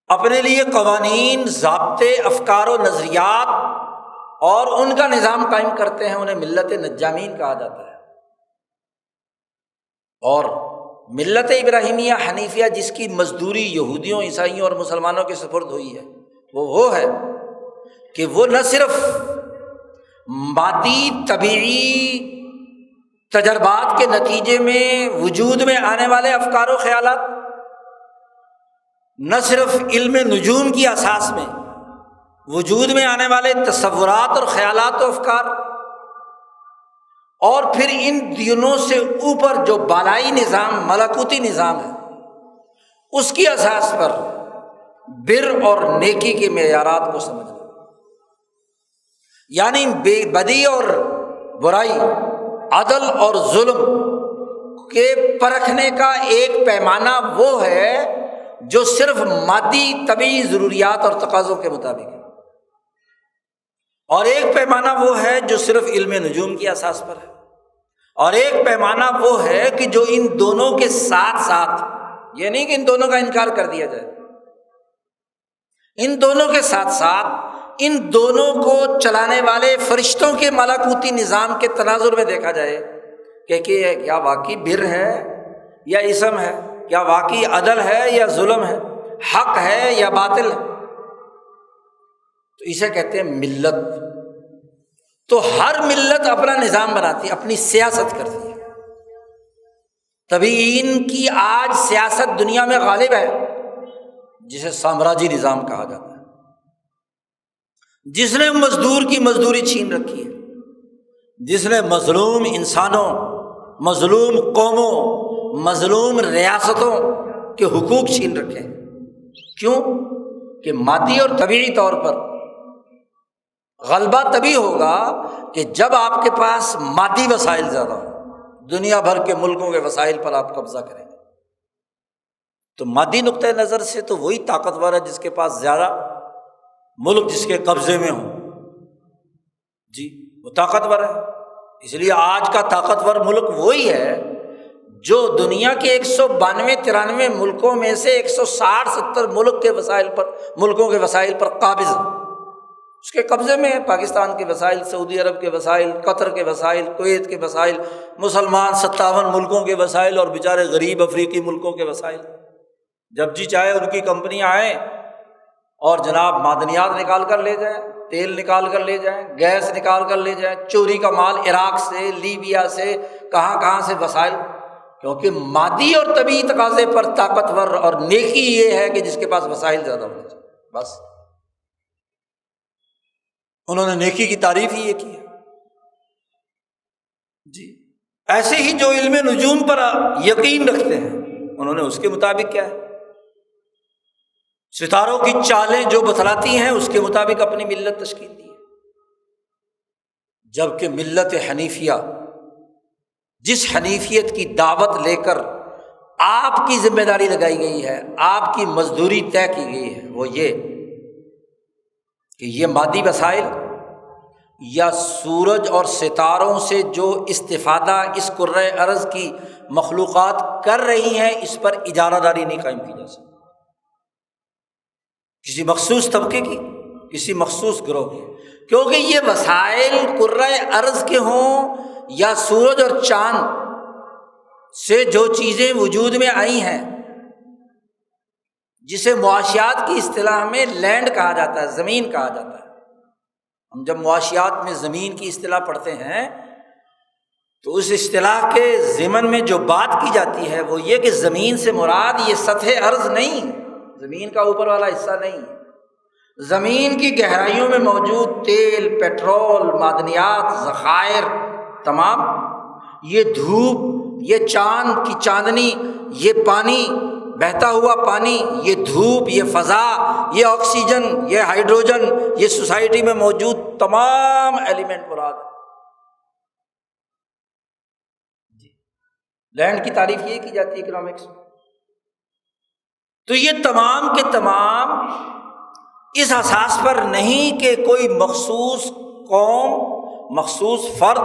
اپنے لیے قوانین، ضابطے، افکار و نظریات اور ان کا نظام قائم کرتے ہیں، انہیں ملت نجامین کہا جاتا ہے۔ اور ملت ابراہیمیہ حنیفیہ جس کی مزدوری یہودیوں، عیسائیوں اور مسلمانوں کے سپرد ہوئی ہے، وہ ہے کہ وہ نہ صرف مادی طبیعی تجربات کے نتیجے میں وجود میں آنے والے افکار و خیالات، نہ صرف علم نجوم کی اساس میں وجود میں آنے والے تصورات اور خیالات و افکار، اور پھر ان دنوں سے اوپر جو بالائی نظام، ملکوتی نظام ہے، اس کی اساس پر بر اور نیکی کے معیارات کو سمجھنا، یعنی بدی اور برائی، عدل اور ظلم کے پرکھنے کا ایک پیمانہ وہ ہے جو صرف مادی طبعی ضروریات اور تقاضوں کے مطابق ہے، اور ایک پیمانہ وہ ہے جو صرف علم نجوم کی اساس پر ہے، اور ایک پیمانہ وہ ہے کہ جو ان دونوں کے ساتھ ساتھ، یہ نہیں کہ ان دونوں کا انکار کر دیا جائے، ان دونوں کے ساتھ ساتھ ان دونوں کو چلانے والے فرشتوں کے ملکوتی نظام کے تناظر میں دیکھا جائے کہ کیا واقعی بر ہے یا اسم ہے، کیا واقعی عدل ہے یا ظلم ہے، حق ہے یا باطل ہے۔ تو اسے کہتے ہیں ملت۔ تو ہر ملت اپنا نظام بناتی ہے، اپنی سیاست کرتی ہے، تبھی ان کی آج سیاست دنیا میں غالب ہے، جسے سامراجی نظام کہا جاتا ہے، جس نے مزدور کی مزدوری چھین رکھی ہے، جس نے مظلوم انسانوں، مظلوم قوموں، مظلوم ریاستوں کے حقوق چھین رکھے ہیں۔ کیوں؟ کہ مادی اور طبیعی طور پر غلبہ تبھی ہوگا کہ جب آپ کے پاس مادی وسائل زیادہ ہوں، دنیا بھر کے ملکوں کے وسائل پر آپ قبضہ کریں گے۔ تو مادی نقطۂ نظر سے تو وہی طاقتور ہے جس کے پاس زیادہ ملک جس کے قبضے میں ہوں، جی وہ طاقتور ہے۔ اس لیے آج کا طاقتور ملک وہی ہے جو دنیا کے 192-93 ملکوں میں سے 160-70 ملک کے وسائل پر، ملکوں کے وسائل پر قابض ہے، اس کے قبضے میں ہے۔ پاکستان کے وسائل، سعودی عرب کے وسائل، قطر کے وسائل، کویت کے وسائل، مسلمان 57 ملکوں کے وسائل، اور بیچارے غریب افریقی ملکوں کے وسائل۔ جب جی چاہے ان کی کمپنیاں آئیں اور جناب معدنیات نکال کر لے جائیں، تیل نکال کر لے جائیں، گیس نکال کر لے جائیں، چوری کا مال عراق سے، لیبیا سے، کہاں سے وسائل، کیونکہ مادی اور طبعی تقاضے پر طاقتور اور نیکی یہ ہے کہ جس کے پاس وسائل زیادہ ہونے چاہیے، بس انہوں نے نیکی کی تعریف ہی یہ کی ہے۔ جی ایسے ہی جو علم نجوم پر یقین رکھتے ہیں، انہوں نے اس کے مطابق کیا ہے، ستاروں کی چالیں جو بتلاتی ہیں اس کے مطابق اپنی ملت تشکیل دی ہے۔ جبکہ ملت حنیفیہ، جس حنیفیت کی دعوت لے کر آپ کی ذمہ داری لگائی گئی ہے، آپ کی مزدوری طے کی گئی ہے، وہ یہ کہ یہ مادی وسائل یا سورج اور ستاروں سے جو استفادہ اس کرۂ ارض کی مخلوقات کر رہی ہیں، اس پر اجارہ داری نہیں قائم کی جا سکتی، کسی مخصوص طبقے کی، کسی مخصوص گروہ کی، کیونکہ یہ وسائل کرۂ ارض کے ہوں یا سورج اور چاند سے جو چیزیں وجود میں آئی ہیں، جسے معاشیات کی اصطلاح میں لینڈ کہا جاتا ہے، زمین کہا جاتا ہے۔ ہم جب معاشیات میں زمین کی اصطلاح پڑھتے ہیں تو اس اصطلاح کے ضمن میں جو بات کی جاتی ہے وہ یہ کہ زمین سے مراد یہ سطح ارض نہیں، زمین کا اوپر والا حصہ نہیں، زمین کی گہرائیوں میں موجود تیل، پیٹرول، معدنیات، ذخائر تمام، یہ دھوپ، یہ چاند کی چاندنی، یہ پانی، بہتا ہوا پانی، یہ دھوپ، یہ فضا، یہ آکسیجن، یہ ہائیڈروجن، یہ سوسائٹی میں موجود تمام ایلیمنٹ مراد ہے۔ لینڈ کی تعریف یہ کی جاتی ہے اکنامکس میں۔ تو یہ تمام کے تمام اس اساس پر نہیں کہ کوئی مخصوص قوم، مخصوص فرد،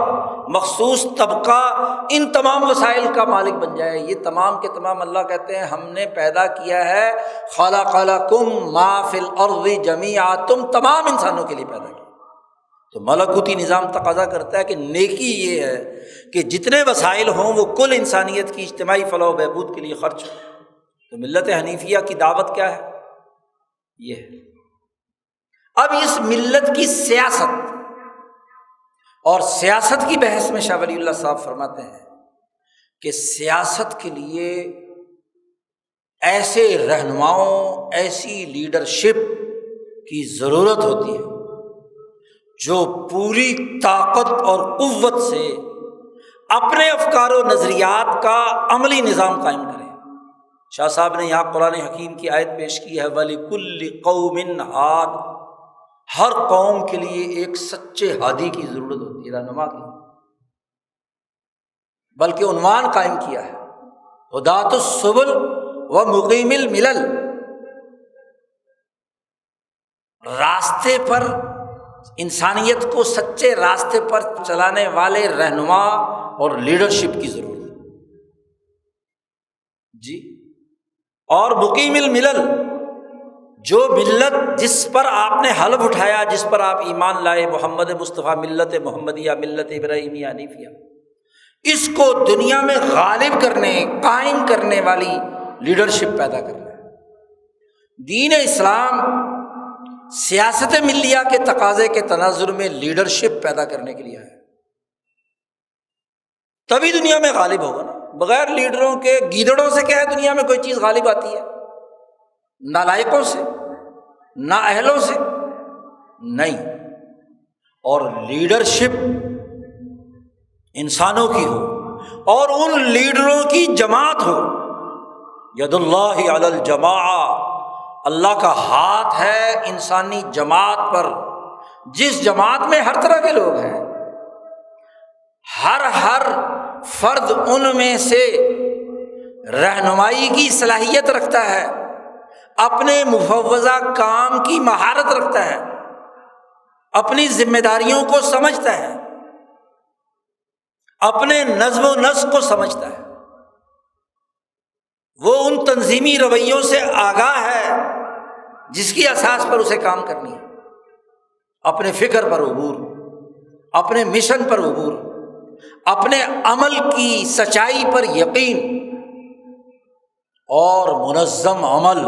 مخصوص طبقہ ان تمام وسائل کا مالک بن جائے۔ یہ تمام کے تمام اللہ کہتے ہیں ہم نے پیدا کیا ہے، خلق لکم ما فی الارض جمیعا، تم تمام انسانوں کے لیے پیدا کیا۔ تو ملکوتی نظام تقاضا کرتا ہے کہ نیکی یہ ہے کہ جتنے وسائل ہوں وہ کل انسانیت کی اجتماعی فلاح و بہبود کے لیے خرچ ہوں۔ تو ملت حنیفیہ کی دعوت کیا ہے؟ یہ ہے۔ اب اس ملت کی سیاست اور سیاست کی بحث میں شاہ ولی اللہ صاحب فرماتے ہیں کہ سیاست کے لیے ایسے رہنماؤں، ایسی لیڈرشپ کی ضرورت ہوتی ہے جو پوری طاقت اور قوت سے اپنے افکار و نظریات کا عملی نظام قائم کرے۔ شاہ صاحب نے یہاں قرآن حکیم کی آیت پیش کی ہے، وَلِكُلِّ قَوْمٍ ہَادٍ، ہر قوم کے لیے ایک سچے ہادی کی ضرورت ہوتی ہے، رہنما کی، بلکہ عنوان قائم کیا ہے ہداۃ السبل و مقیم الملل، راستے پر انسانیت کو سچے راستے پر چلانے والے رہنما اور لیڈرشپ کی ضرورت ہے جی۔ اور مقیم الملل، جو ملت جس پر آپ نے حلف اٹھایا، جس پر آپ ایمان لائے، محمد مصطفیٰ، ملت محمدیہ، ملت ابراہیمیہ حنیفیہ، اس کو دنیا میں غالب کرنے، قائم کرنے والی لیڈرشپ پیدا کرنا ہے۔ دین اسلام سیاست ملیہ کے تقاضے کے تناظر میں لیڈرشپ پیدا کرنے کے لیے ہے، تبھی دنیا میں غالب ہوگا نا۔ بغیر لیڈروں کے، گیدڑوں سے کیا ہے دنیا میں کوئی چیز غالب آتی ہے؟ نالائقوں سے، نااہلوں سے نہیں۔ اور لیڈرشپ انسانوں کی ہو اور ان لیڈروں کی جماعت ہو، ید اللہ علی الجماعہ، اللہ کا ہاتھ ہے انسانی جماعت پر، جس جماعت میں ہر طرح کے لوگ ہیں، ہر فرد ان میں سے رہنمائی کی صلاحیت رکھتا ہے، اپنے مفوضہ کام کی مہارت رکھتا ہے، اپنی ذمہ داریوں کو سمجھتا ہے، اپنے نظم و نسق کو سمجھتا ہے، وہ ان تنظیمی رویوں سے آگاہ ہے جس کی اساس پر اسے کام کرنی ہے، اپنے فکر پر عبور، اپنے مشن پر عبور، اپنے عمل کی سچائی پر یقین اور منظم عمل۔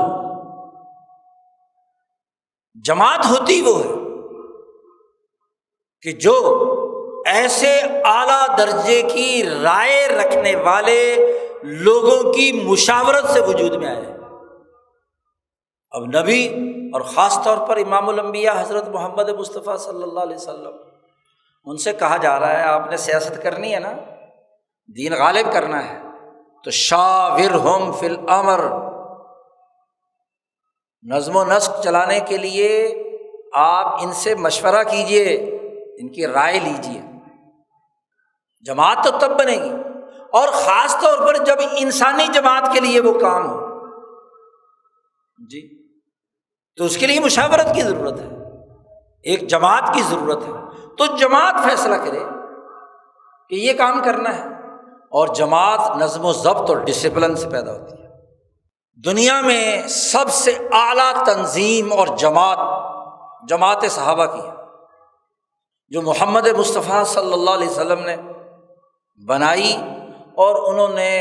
جماعت ہوتی وہ ہے کہ جو ایسے اعلیٰ درجے کی رائے رکھنے والے لوگوں کی مشاورت سے وجود میں آئے۔ اب نبی اور خاص طور پر امام الانبیاء حضرت محمد مصطفیٰ صلی اللہ علیہ وسلم، ان سے کہا جا رہا ہے آپ نے سیاست کرنی ہے نا، دین غالب کرنا ہے تو شاورہم فی الامر، نظم و نسق چلانے کے لیے آپ ان سے مشورہ کیجئے، ان کی رائے لیجئے۔ جماعت تو تب بنے گی، اور خاص طور پر جب انسانی جماعت کے لیے وہ کام ہو جی، تو اس کے لیے مشاورت کی ضرورت ہے، ایک جماعت کی ضرورت ہے۔ تو جماعت فیصلہ کرے کہ یہ کام کرنا ہے، اور جماعت نظم و ضبط اور ڈسپلن سے پیدا ہوتی ہے۔ دنیا میں سب سے اعلیٰ تنظیم اور جماعت صحابہ کی ہے، جو محمد مصطفیٰ صلی اللہ علیہ وسلم نے بنائی، اور انہوں نے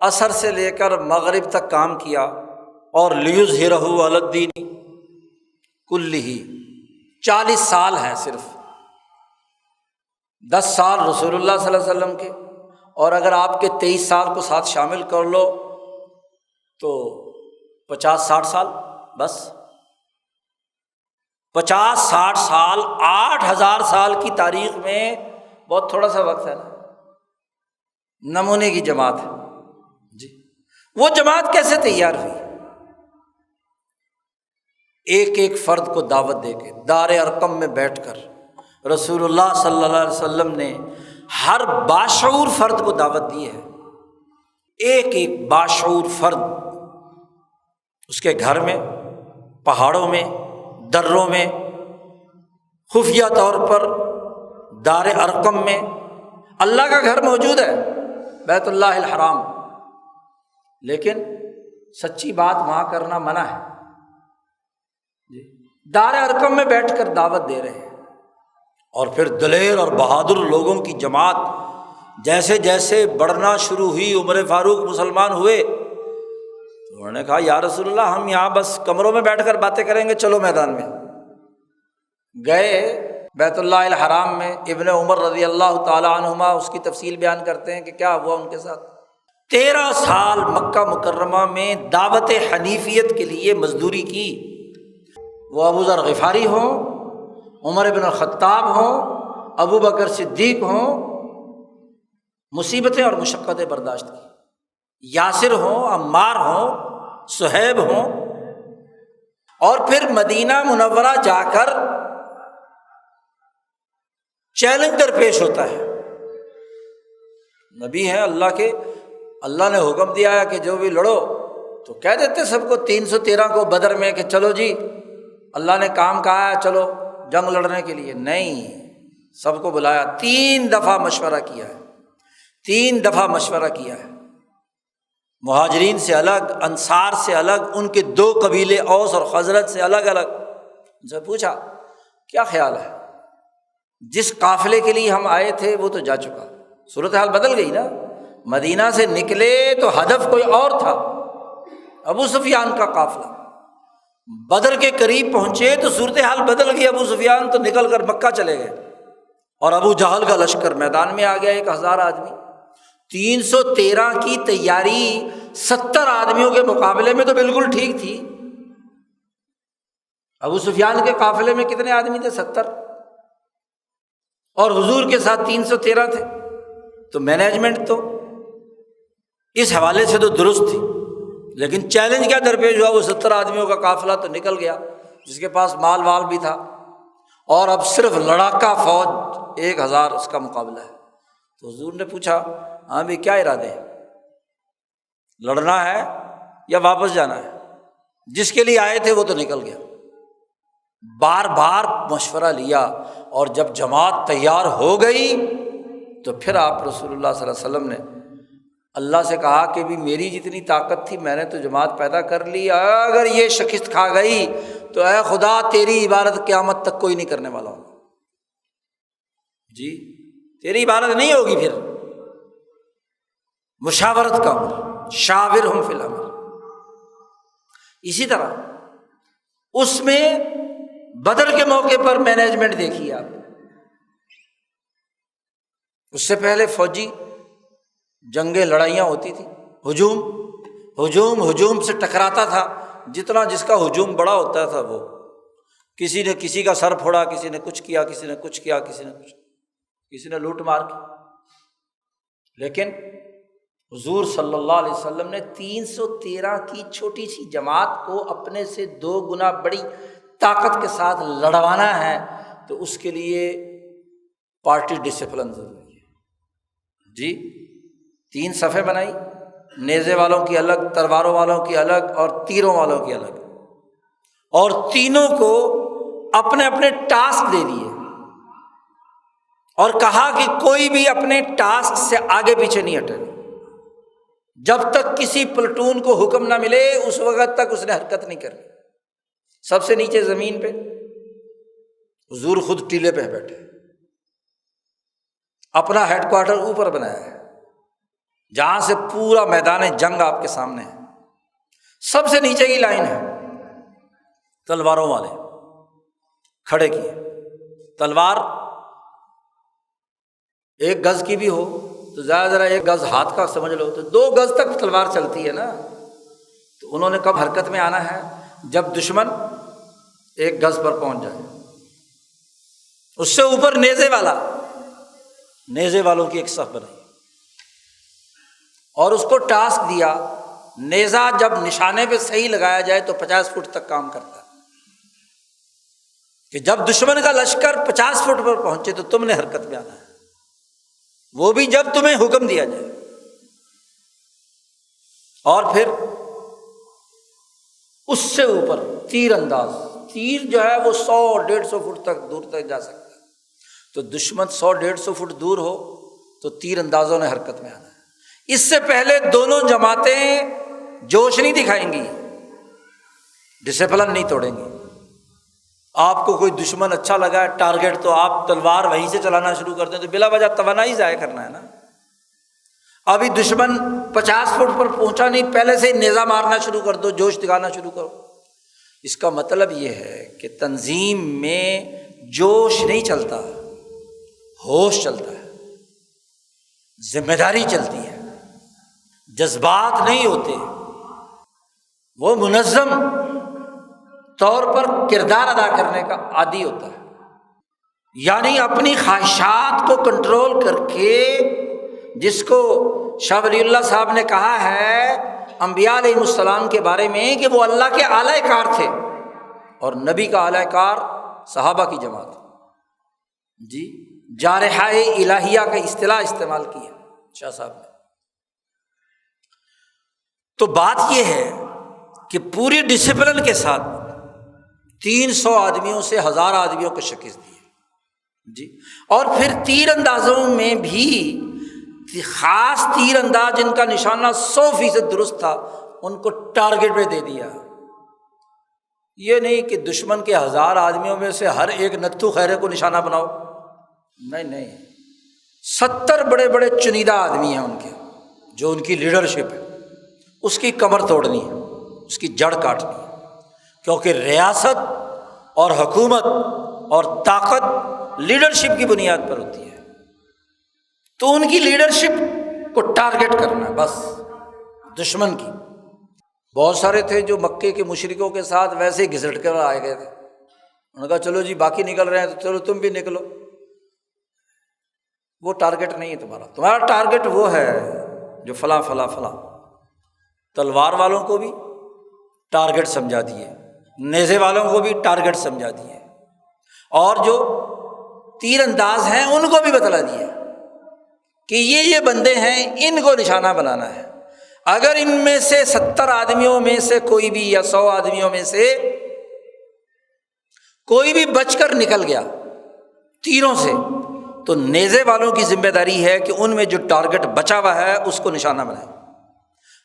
عصر سے لے کر مغرب تک کام کیا، اور لیظہرہ علی الدین کلہ، 40 سال ہیں صرف، 10 سال رسول اللہ صلی اللہ علیہ وسلم کے، اور اگر آپ کے 23 سال کو ساتھ شامل کر لو تو 50-60 سال، بس 50-60 سال، 8000 سال کی تاریخ میں بہت تھوڑا سا وقت ہے نا۔ نمونے کی جماعت ہے جی۔ وہ جماعت کیسے تیار ہوئی؟ ایک ایک فرد کو دعوت دے کے، دار ارقم میں بیٹھ کر رسول اللہ صلی اللہ علیہ وسلم نے ہر باشعور فرد کو دعوت دی ہے، ایک ایک باشعور فرد اس کے گھر میں، پہاڑوں میں، دروں میں، خفیہ طور پر دار ارقم میں۔ اللہ کا گھر موجود ہے، بیت اللہ الحرام، لیکن سچی بات وہاں کرنا منع ہے جی۔ دار ارقم میں بیٹھ کر دعوت دے رہے ہیں، اور پھر دلیر اور بہادر لوگوں کی جماعت جیسے جیسے بڑھنا شروع ہوئی، عمر فاروق مسلمان ہوئے تو انہوں نے کہا یا رسول اللہ ہم یہاں بس کمروں میں بیٹھ کر باتیں کریں گے، چلو میدان میں گئے۔ بیت اللہ الحرام میں ابن عمر رضی اللہ تعالیٰ عنہما اس کی تفصیل بیان کرتے ہیں کہ کیا ہوا ان کے ساتھ۔ 13 سال مکہ مکرمہ میں دعوت حنیفیت کے لیے مزدوری کی، وہ ابو ذر غفاری ہوں، عمر بن الخطاب ہوں، ابو بکر صدیق ہوں، مصیبتیں اور مشقتیں برداشت کی، یاسر ہوں، عمار ہوں، صہیب ہوں، اور پھر مدینہ منورہ جا کر چیلنج درپیش ہوتا ہے۔ نبی ہیں اللہ کے، اللہ نے حکم دیا ہے کہ جو بھی لڑو، تو کہہ دیتے سب کو 313 کو بدر میں کہ چلو جی اللہ نے کام کہا ہے چلو جنگ لڑنے کے لیے، نہیں، سب کو بلایا، 3 دفعہ مشورہ کیا ہے، 3 دفعہ مشورہ کیا ہے، مہاجرین سے الگ، انصار سے الگ، ان کے 2 قبیلے اوس اور خزرج سے الگ الگ، ان سے پوچھا کیا خیال ہے، جس قافلے کے لیے ہم آئے تھے وہ تو جا چکا، صورتحال بدل گئی نا، مدینہ سے نکلے تو ہدف کوئی اور تھا، ابو سفیان کا قافلہ، بدر کے قریب پہنچے تو صورتحال بدل گئی، ابو سفیان تو نکل کر مکہ چلے گئے اور ابو جہل کا لشکر میدان میں آ گیا، 1000 آدمی، 313 کی تیاری 70 آدمیوں کے مقابلے میں تو بالکل ٹھیک تھی۔ ابو سفیان کے قافلے میں کتنے آدمی تھے؟ 70، اور حضور کے ساتھ 313 تھے، تو مینجمنٹ تو اس حوالے سے تو درست تھی، لیکن چیلنج کیا درپیش ہوا؟ وہ 70 آدمیوں کا قافلہ تو نکل گیا جس کے پاس مال وال بھی تھا، اور اب صرف لڑاکا فوج 1000 اس کا مقابلہ ہے۔ تو حضور نے پوچھا ہاں بھی کیا ارادے ہیں، لڑنا ہے یا واپس جانا ہے؟ جس کے لیے آئے تھے وہ تو نکل گیا۔ بار بار مشورہ لیا، اور جب جماعت تیار ہو گئی تو پھر آپ رسول اللہ صلی اللہ علیہ وسلم نے اللہ سے کہا کہ بھی میری جتنی طاقت تھی میں نے تو جماعت پیدا کر لی، اگر یہ شکست کھا گئی تو اے خدا تیری عبادت قیامت تک کوئی نہیں کرنے والا ہوگا، جی تیری عبادت نہیں ہوگی۔ پھر مشاورت کا عمر، شاورہم فی الامر۔ اسی طرح اس میں بدر کے موقع پر مینجمنٹ دیکھیے آپ، اس سے پہلے فوجی جنگیں لڑائیاں ہوتی تھی، ہجوم سے ٹکراتا تھا، جتنا جس کا ہجوم بڑا ہوتا تھا وہ کسی نے کسی کا سر پھوڑا، کسی نے کچھ کیا، کسی نے کچھ کیا، کسی نے لوٹ مار کی۔ لیکن حضور صلی اللہ علیہ وسلم نے 313 کی چھوٹی سی جماعت کو اپنے سے 2 گنا بڑی طاقت کے ساتھ لڑوانا ہے، تو اس کے لیے پارٹی ڈسپلن ضروری ہے، جی 3 صفیں بنائی، نیزے والوں کی الگ، تلواروں والوں کی الگ، اور تیروں والوں کی الگ، اور تینوں کو اپنے اپنے ٹاسک دے دیے، اور کہا کہ کوئی بھی اپنے ٹاسک سے آگے پیچھے نہیں ہٹے، جب تک کسی پلٹون کو حکم نہ ملے اس وقت تک اس نے حرکت نہیں کرنی۔ سب سے نیچے زمین پہ حضور خود ٹیلے پہ بیٹھے، اپنا ہیڈ کوارٹر اوپر بنایا ہے جہاں سے پورا میدان جنگ آپ کے سامنے ہے۔ سب سے نیچے کی لائن ہے، تلواروں والے کھڑے کیے، تلوار 1 گز کی بھی ہو تو ذرا 1 گز ہاتھ کا سمجھ لو، تو 2 گز تک تلوار چلتی ہے نا۔ تو انہوں نے کب حرکت میں آنا ہے؟ جب دشمن 1 گز پر پہنچ جائے۔ اس سے اوپر نیزے والوں کی ایک صف بنائی، اور اس کو ٹاسک دیا، نیزہ جب نشانے پہ صحیح لگایا جائے تو 50 فٹ تک کام کرتا ہے، کہ جب دشمن کا لشکر 50 فٹ پر پہنچے تو تم نے حرکت میں آنا ہے، وہ بھی جب تمہیں حکم دیا جائے۔ اور پھر اس سے اوپر تیر انداز، تیر جو ہے وہ 100-150 فٹ تک دور تک جا سکتا ہے، تو دشمن 100-150 فٹ دور ہو تو تیر اندازوں نے حرکت میں آنا ہے۔ اس سے پہلے دونوں جماعتیں جوش نہیں دکھائیں گی، ڈسپلن نہیں توڑیں گی، آپ کو کوئی دشمن اچھا لگا ہے ٹارگٹ، تو آپ تلوار وہیں سے چلانا شروع کر دیں تو بلا وجہ توانائی ضائع کرنا ہے نا۔ ابھی دشمن 50 فٹ پر پہنچا نہیں، پہلے سے ہی نیزہ مارنا شروع کر دو، جوش دکھانا شروع کرو۔ اس کا مطلب یہ ہے کہ تنظیم میں جوش نہیں چلتا، ہوش چلتا ہے، ذمہ داری چلتی ہے، جذبات نہیں ہوتے، وہ منظم طور پر کردار ادا کرنے کا عادی ہوتا ہے، یعنی اپنی خواہشات کو کنٹرول کر کے، جس کو شاہ ولی اللہ صاحب نے کہا ہے انبیاء علیہ السلام کے بارے میں کہ وہ اللہ کے اعلی کار تھے، اور نبی کا اعلی کار صحابہ کی جماعت جی، جارحہ الہیہ کا اصطلاح استعمال کی ہے شاہ صاحب نے۔ تو بات یہ ہے کہ پوری ڈسپلن کے ساتھ 300 آدمیوں سے 1000 آدمیوں کو شکست دی جی، اور پھر تیر اندازوں میں بھی خاص تیر انداز جن کا نشانہ 100% درست تھا ان کو ٹارگٹ پہ دے دیا۔ یہ نہیں کہ دشمن کے 1000 آدمیوں میں سے ہر ایک نتھو خیرے کو نشانہ بناؤ، نہیں، 70 بڑے بڑے چنیدہ آدمی ہیں ان کے، جو ان کی لیڈرشپ ہے اس کی کمر توڑنی ہے، اس کی جڑ کاٹنی ہے، کیونکہ ریاست اور حکومت اور طاقت لیڈرشپ کی بنیاد پر ہوتی ہے۔ تو ان کی لیڈرشپ کو ٹارگٹ کرنا ہے بس، دشمن کی۔ بہت سارے تھے جو مکے کے مشرکوں کے ساتھ ویسے ہی گھسٹ کر آئے گئے تھے، انہوں نے کہا چلو جی باقی نکل رہے ہیں تو چلو تم بھی نکلو۔ وہ ٹارگٹ نہیں ہے تمہارا ٹارگٹ وہ ہے جو فلاں فلاں فلاں۔ تلوار والوں کو بھی ٹارگٹ سمجھا دیے، نیزے والوں کو بھی ٹارگٹ سمجھا دیے، اور جو تیر انداز ہیں ان کو بھی بتلا دیا کہ یہ بندے ہیں، ان کو نشانہ بنانا ہے۔ اگر ان میں سے 70 آدمیوں میں سے کوئی بھی یا 100 آدمیوں میں سے کوئی بھی بچ کر نکل گیا تیروں سے، تو نیزے والوں کی ذمہ داری ہے کہ ان میں جو ٹارگٹ بچا ہوا ہے اس کو نشانہ بنائے،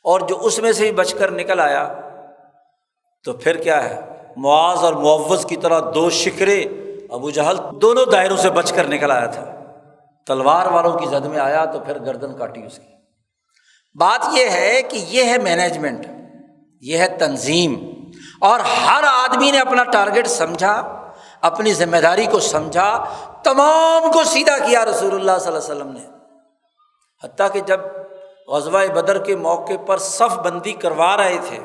اور جو اس میں سے بھی بچ کر نکل آیا تو پھر کیا ہے، معاذ اور معوذ کی طرح 2 شکرے ابو جہل دونوں دائروں سے بچ کر نکل آیا تھا، تلوار والوں کی زد میں آیا تو پھر گردن کاٹی اس کی۔ بات یہ ہے کہ یہ ہے مینجمنٹ، یہ ہے تنظیم، اور ہر آدمی نے اپنا ٹارگٹ سمجھا، اپنی ذمہ داری کو سمجھا، تمام کو سیدھا کیا رسول اللہ صلی اللہ علیہ وسلم نے۔ حتیٰ کہ جب غزوہ بدر کے موقع پر صف بندی کروا رہے تھے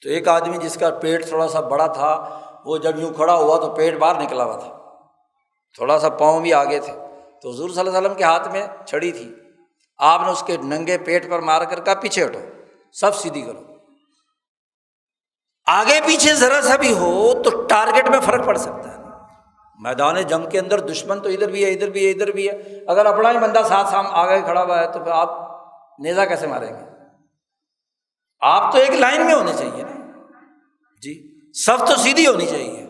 تو ایک آدمی جس کا پیٹ تھوڑا سا بڑا تھا، وہ جب یوں کھڑا ہوا تو پیٹ باہر نکلا ہوا تھا، تھوڑا سا پاؤں بھی آگے تھے، تو حضور صلی اللہ علیہ وسلم کے ہاتھ میں چھڑی تھی، آپ نے اس کے ننگے پیٹ پر مار کر کہا پیچھے ہٹو، سب سیدھی کرو۔ آگے پیچھے ذرا سا بھی ہو تو ٹارگٹ میں فرق پڑ سکتا ہے۔ میدان جنگ کے اندر دشمن تو ادھر بھی ہے، ادھر بھی ہے، ادھر بھی ہے، اگر اپنا ہی بندہ ساتھ آگے کھڑا ہوا ہے تو پھر آپ نیزہ کیسے ماریں گے؟ آپ تو ایک لائن میں ہونے چاہیے نا جی، صف تو سیدھی ہونی چاہیے۔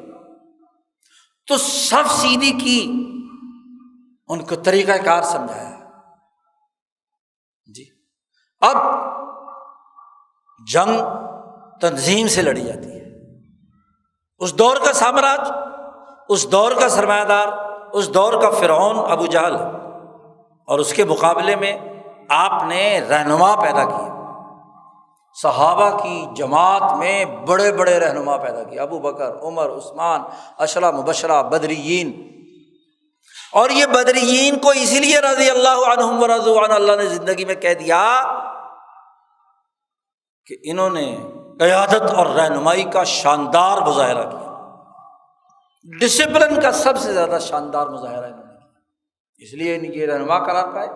تو صف سیدھی کی، ان کو طریقہ کار سمجھایا جی۔ اب جنگ تنظیم سے لڑی جاتی ہے۔ اس دور کا سامراج، اس دور کا سرمایہ دار، اس دور کا فرعون ابو جہل، اور اس کے مقابلے میں آپ نے رہنما پیدا کیے، صحابہ کی جماعت میں بڑے بڑے رہنما پیدا کیے، ابو بکر، عمر، عثمان، عشرہ مبشرہ، بدریین۔ اور یہ بدریین کو اسی لیے رضی اللہ عنہم ورضوا عنہ اللہ نے زندگی میں کہہ دیا کہ انہوں نے قیادت اور رہنمائی کا شاندار مظاہرہ کیا، ڈسپلن کا سب سے زیادہ شاندار مظاہرہ انہوں نے کیا، اس لیے ان کے رہنما قرار پائے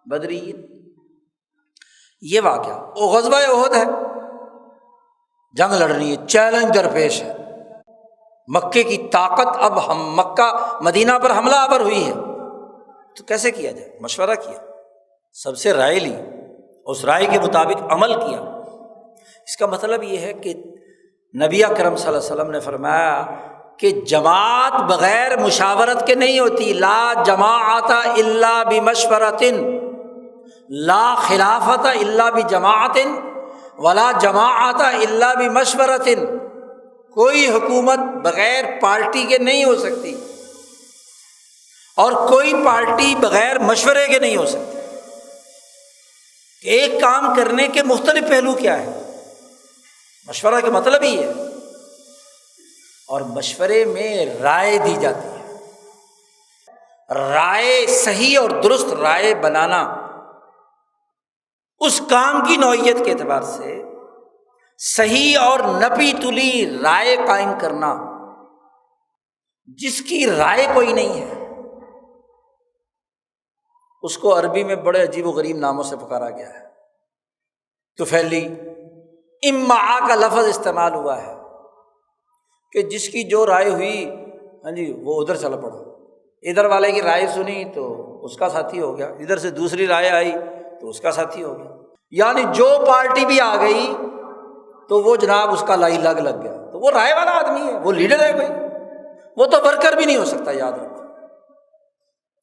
بدریین۔ یہ واقعہ وہ غزوہ احد ہے، جنگ لڑنی ہے، چیلنج درپیش ہے، مکے کی طاقت، اب ہم مکہ مدینہ پر حملہ آور ہوئی ہے تو کیسے کیا جائے؟ مشورہ کیا، سب سے رائے لی، اس رائے کے مطابق عمل کیا۔ اس کا مطلب یہ ہے کہ نبی اکرم صلی اللہ علیہ وسلم نے فرمایا کہ جماعت بغیر مشاورت کے نہیں ہوتی، لا جماعت الا بمشورۃ، لا خلافت الا بجماعت، ولا جماعت الا بمشورۃ۔ کوئی حکومت بغیر پارٹی کے نہیں ہو سکتی، اور کوئی پارٹی بغیر مشورے کے نہیں ہو سکتی۔ ایک کام کرنے کے مختلف پہلو کیا ہے؟ مشورہ کا مطلب ہی ہے، اور مشورے میں رائے دی جاتی ہے۔ رائے صحیح اور درست رائے بنانا، اس کام کی نوعیت کے اعتبار سے صحیح اور نپی تلی رائے قائم کرنا، جس کی رائے کوئی نہیں ہے اس کو عربی میں بڑے عجیب و غریب ناموں سے پکارا گیا ہے۔ طفیلی، امعا کا لفظ استعمال ہوا ہے کہ جس کی جو رائے ہوئی، ہاں جی، وہ ادھر چل پڑا، ادھر والے کی رائے سنی تو اس کا ساتھی ہو گیا، ادھر سے دوسری رائے آئی تو اس کا ساتھی ہو گیا، یعنی جو پارٹی بھی آ گئی تو وہ جناب اس کا لائی لگ گیا، تو وہ رائے والا آدمی ہے، وہ لیڈر ہے کوئی، وہ تو ورکر بھی نہیں ہو سکتا، یاد رکھو۔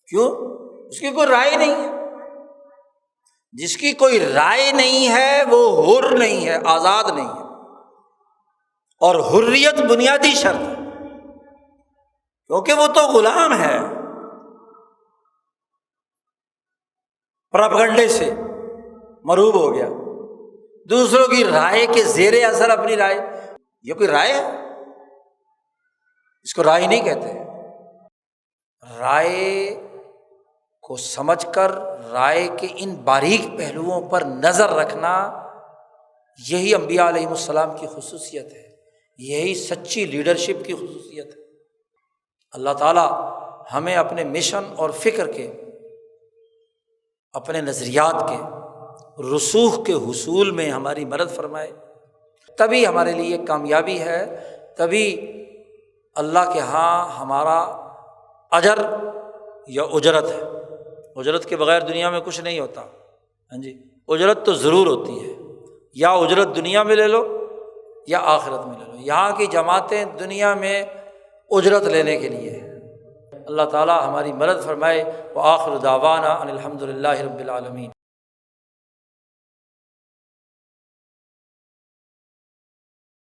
کیوں؟ اس کی کوئی رائے نہیں ہے۔ جس کی کوئی رائے نہیں ہے وہ حر نہیں ہے، آزاد نہیں ہے، اور حریت بنیادی شرط ہے، کیونکہ وہ تو غلام ہے، پراپگنڈے سے مرعوب ہو گیا، دوسروں کی رائے کے زیر اثر اپنی رائے، یہ کوئی رائے ہے؟ اس کو رائے نہیں کہتے۔ رائے کو سمجھ کر رائے کے ان باریک پہلوؤں پر نظر رکھنا، یہی انبیاء علیہم السلام کی خصوصیت ہے، یہی سچی لیڈرشپ کی خصوصیت ہے۔ اللہ تعالیٰ ہمیں اپنے مشن اور فکر کے، اپنے نظریات کے رسوخ کے حصول میں ہماری مدد فرمائے، تبھی ہمارے لیے کامیابی ہے، تبھی اللہ کے ہاں ہمارا اجر یا اجرت ہے۔ اجرت کے بغیر دنیا میں کچھ نہیں ہوتا، ہاں جی، اجرت تو ضرور ہوتی ہے، یا اجرت دنیا میں لے لو یا آخرت میں لے لو۔ یہاں کی جماعتیں دنیا میں اجرت لینے کے لیے ہیں۔ اللہ تعالیٰ ہماری مدد فرمائے۔ وآخر دعوانا ان الحمد للہ رب العالمین۔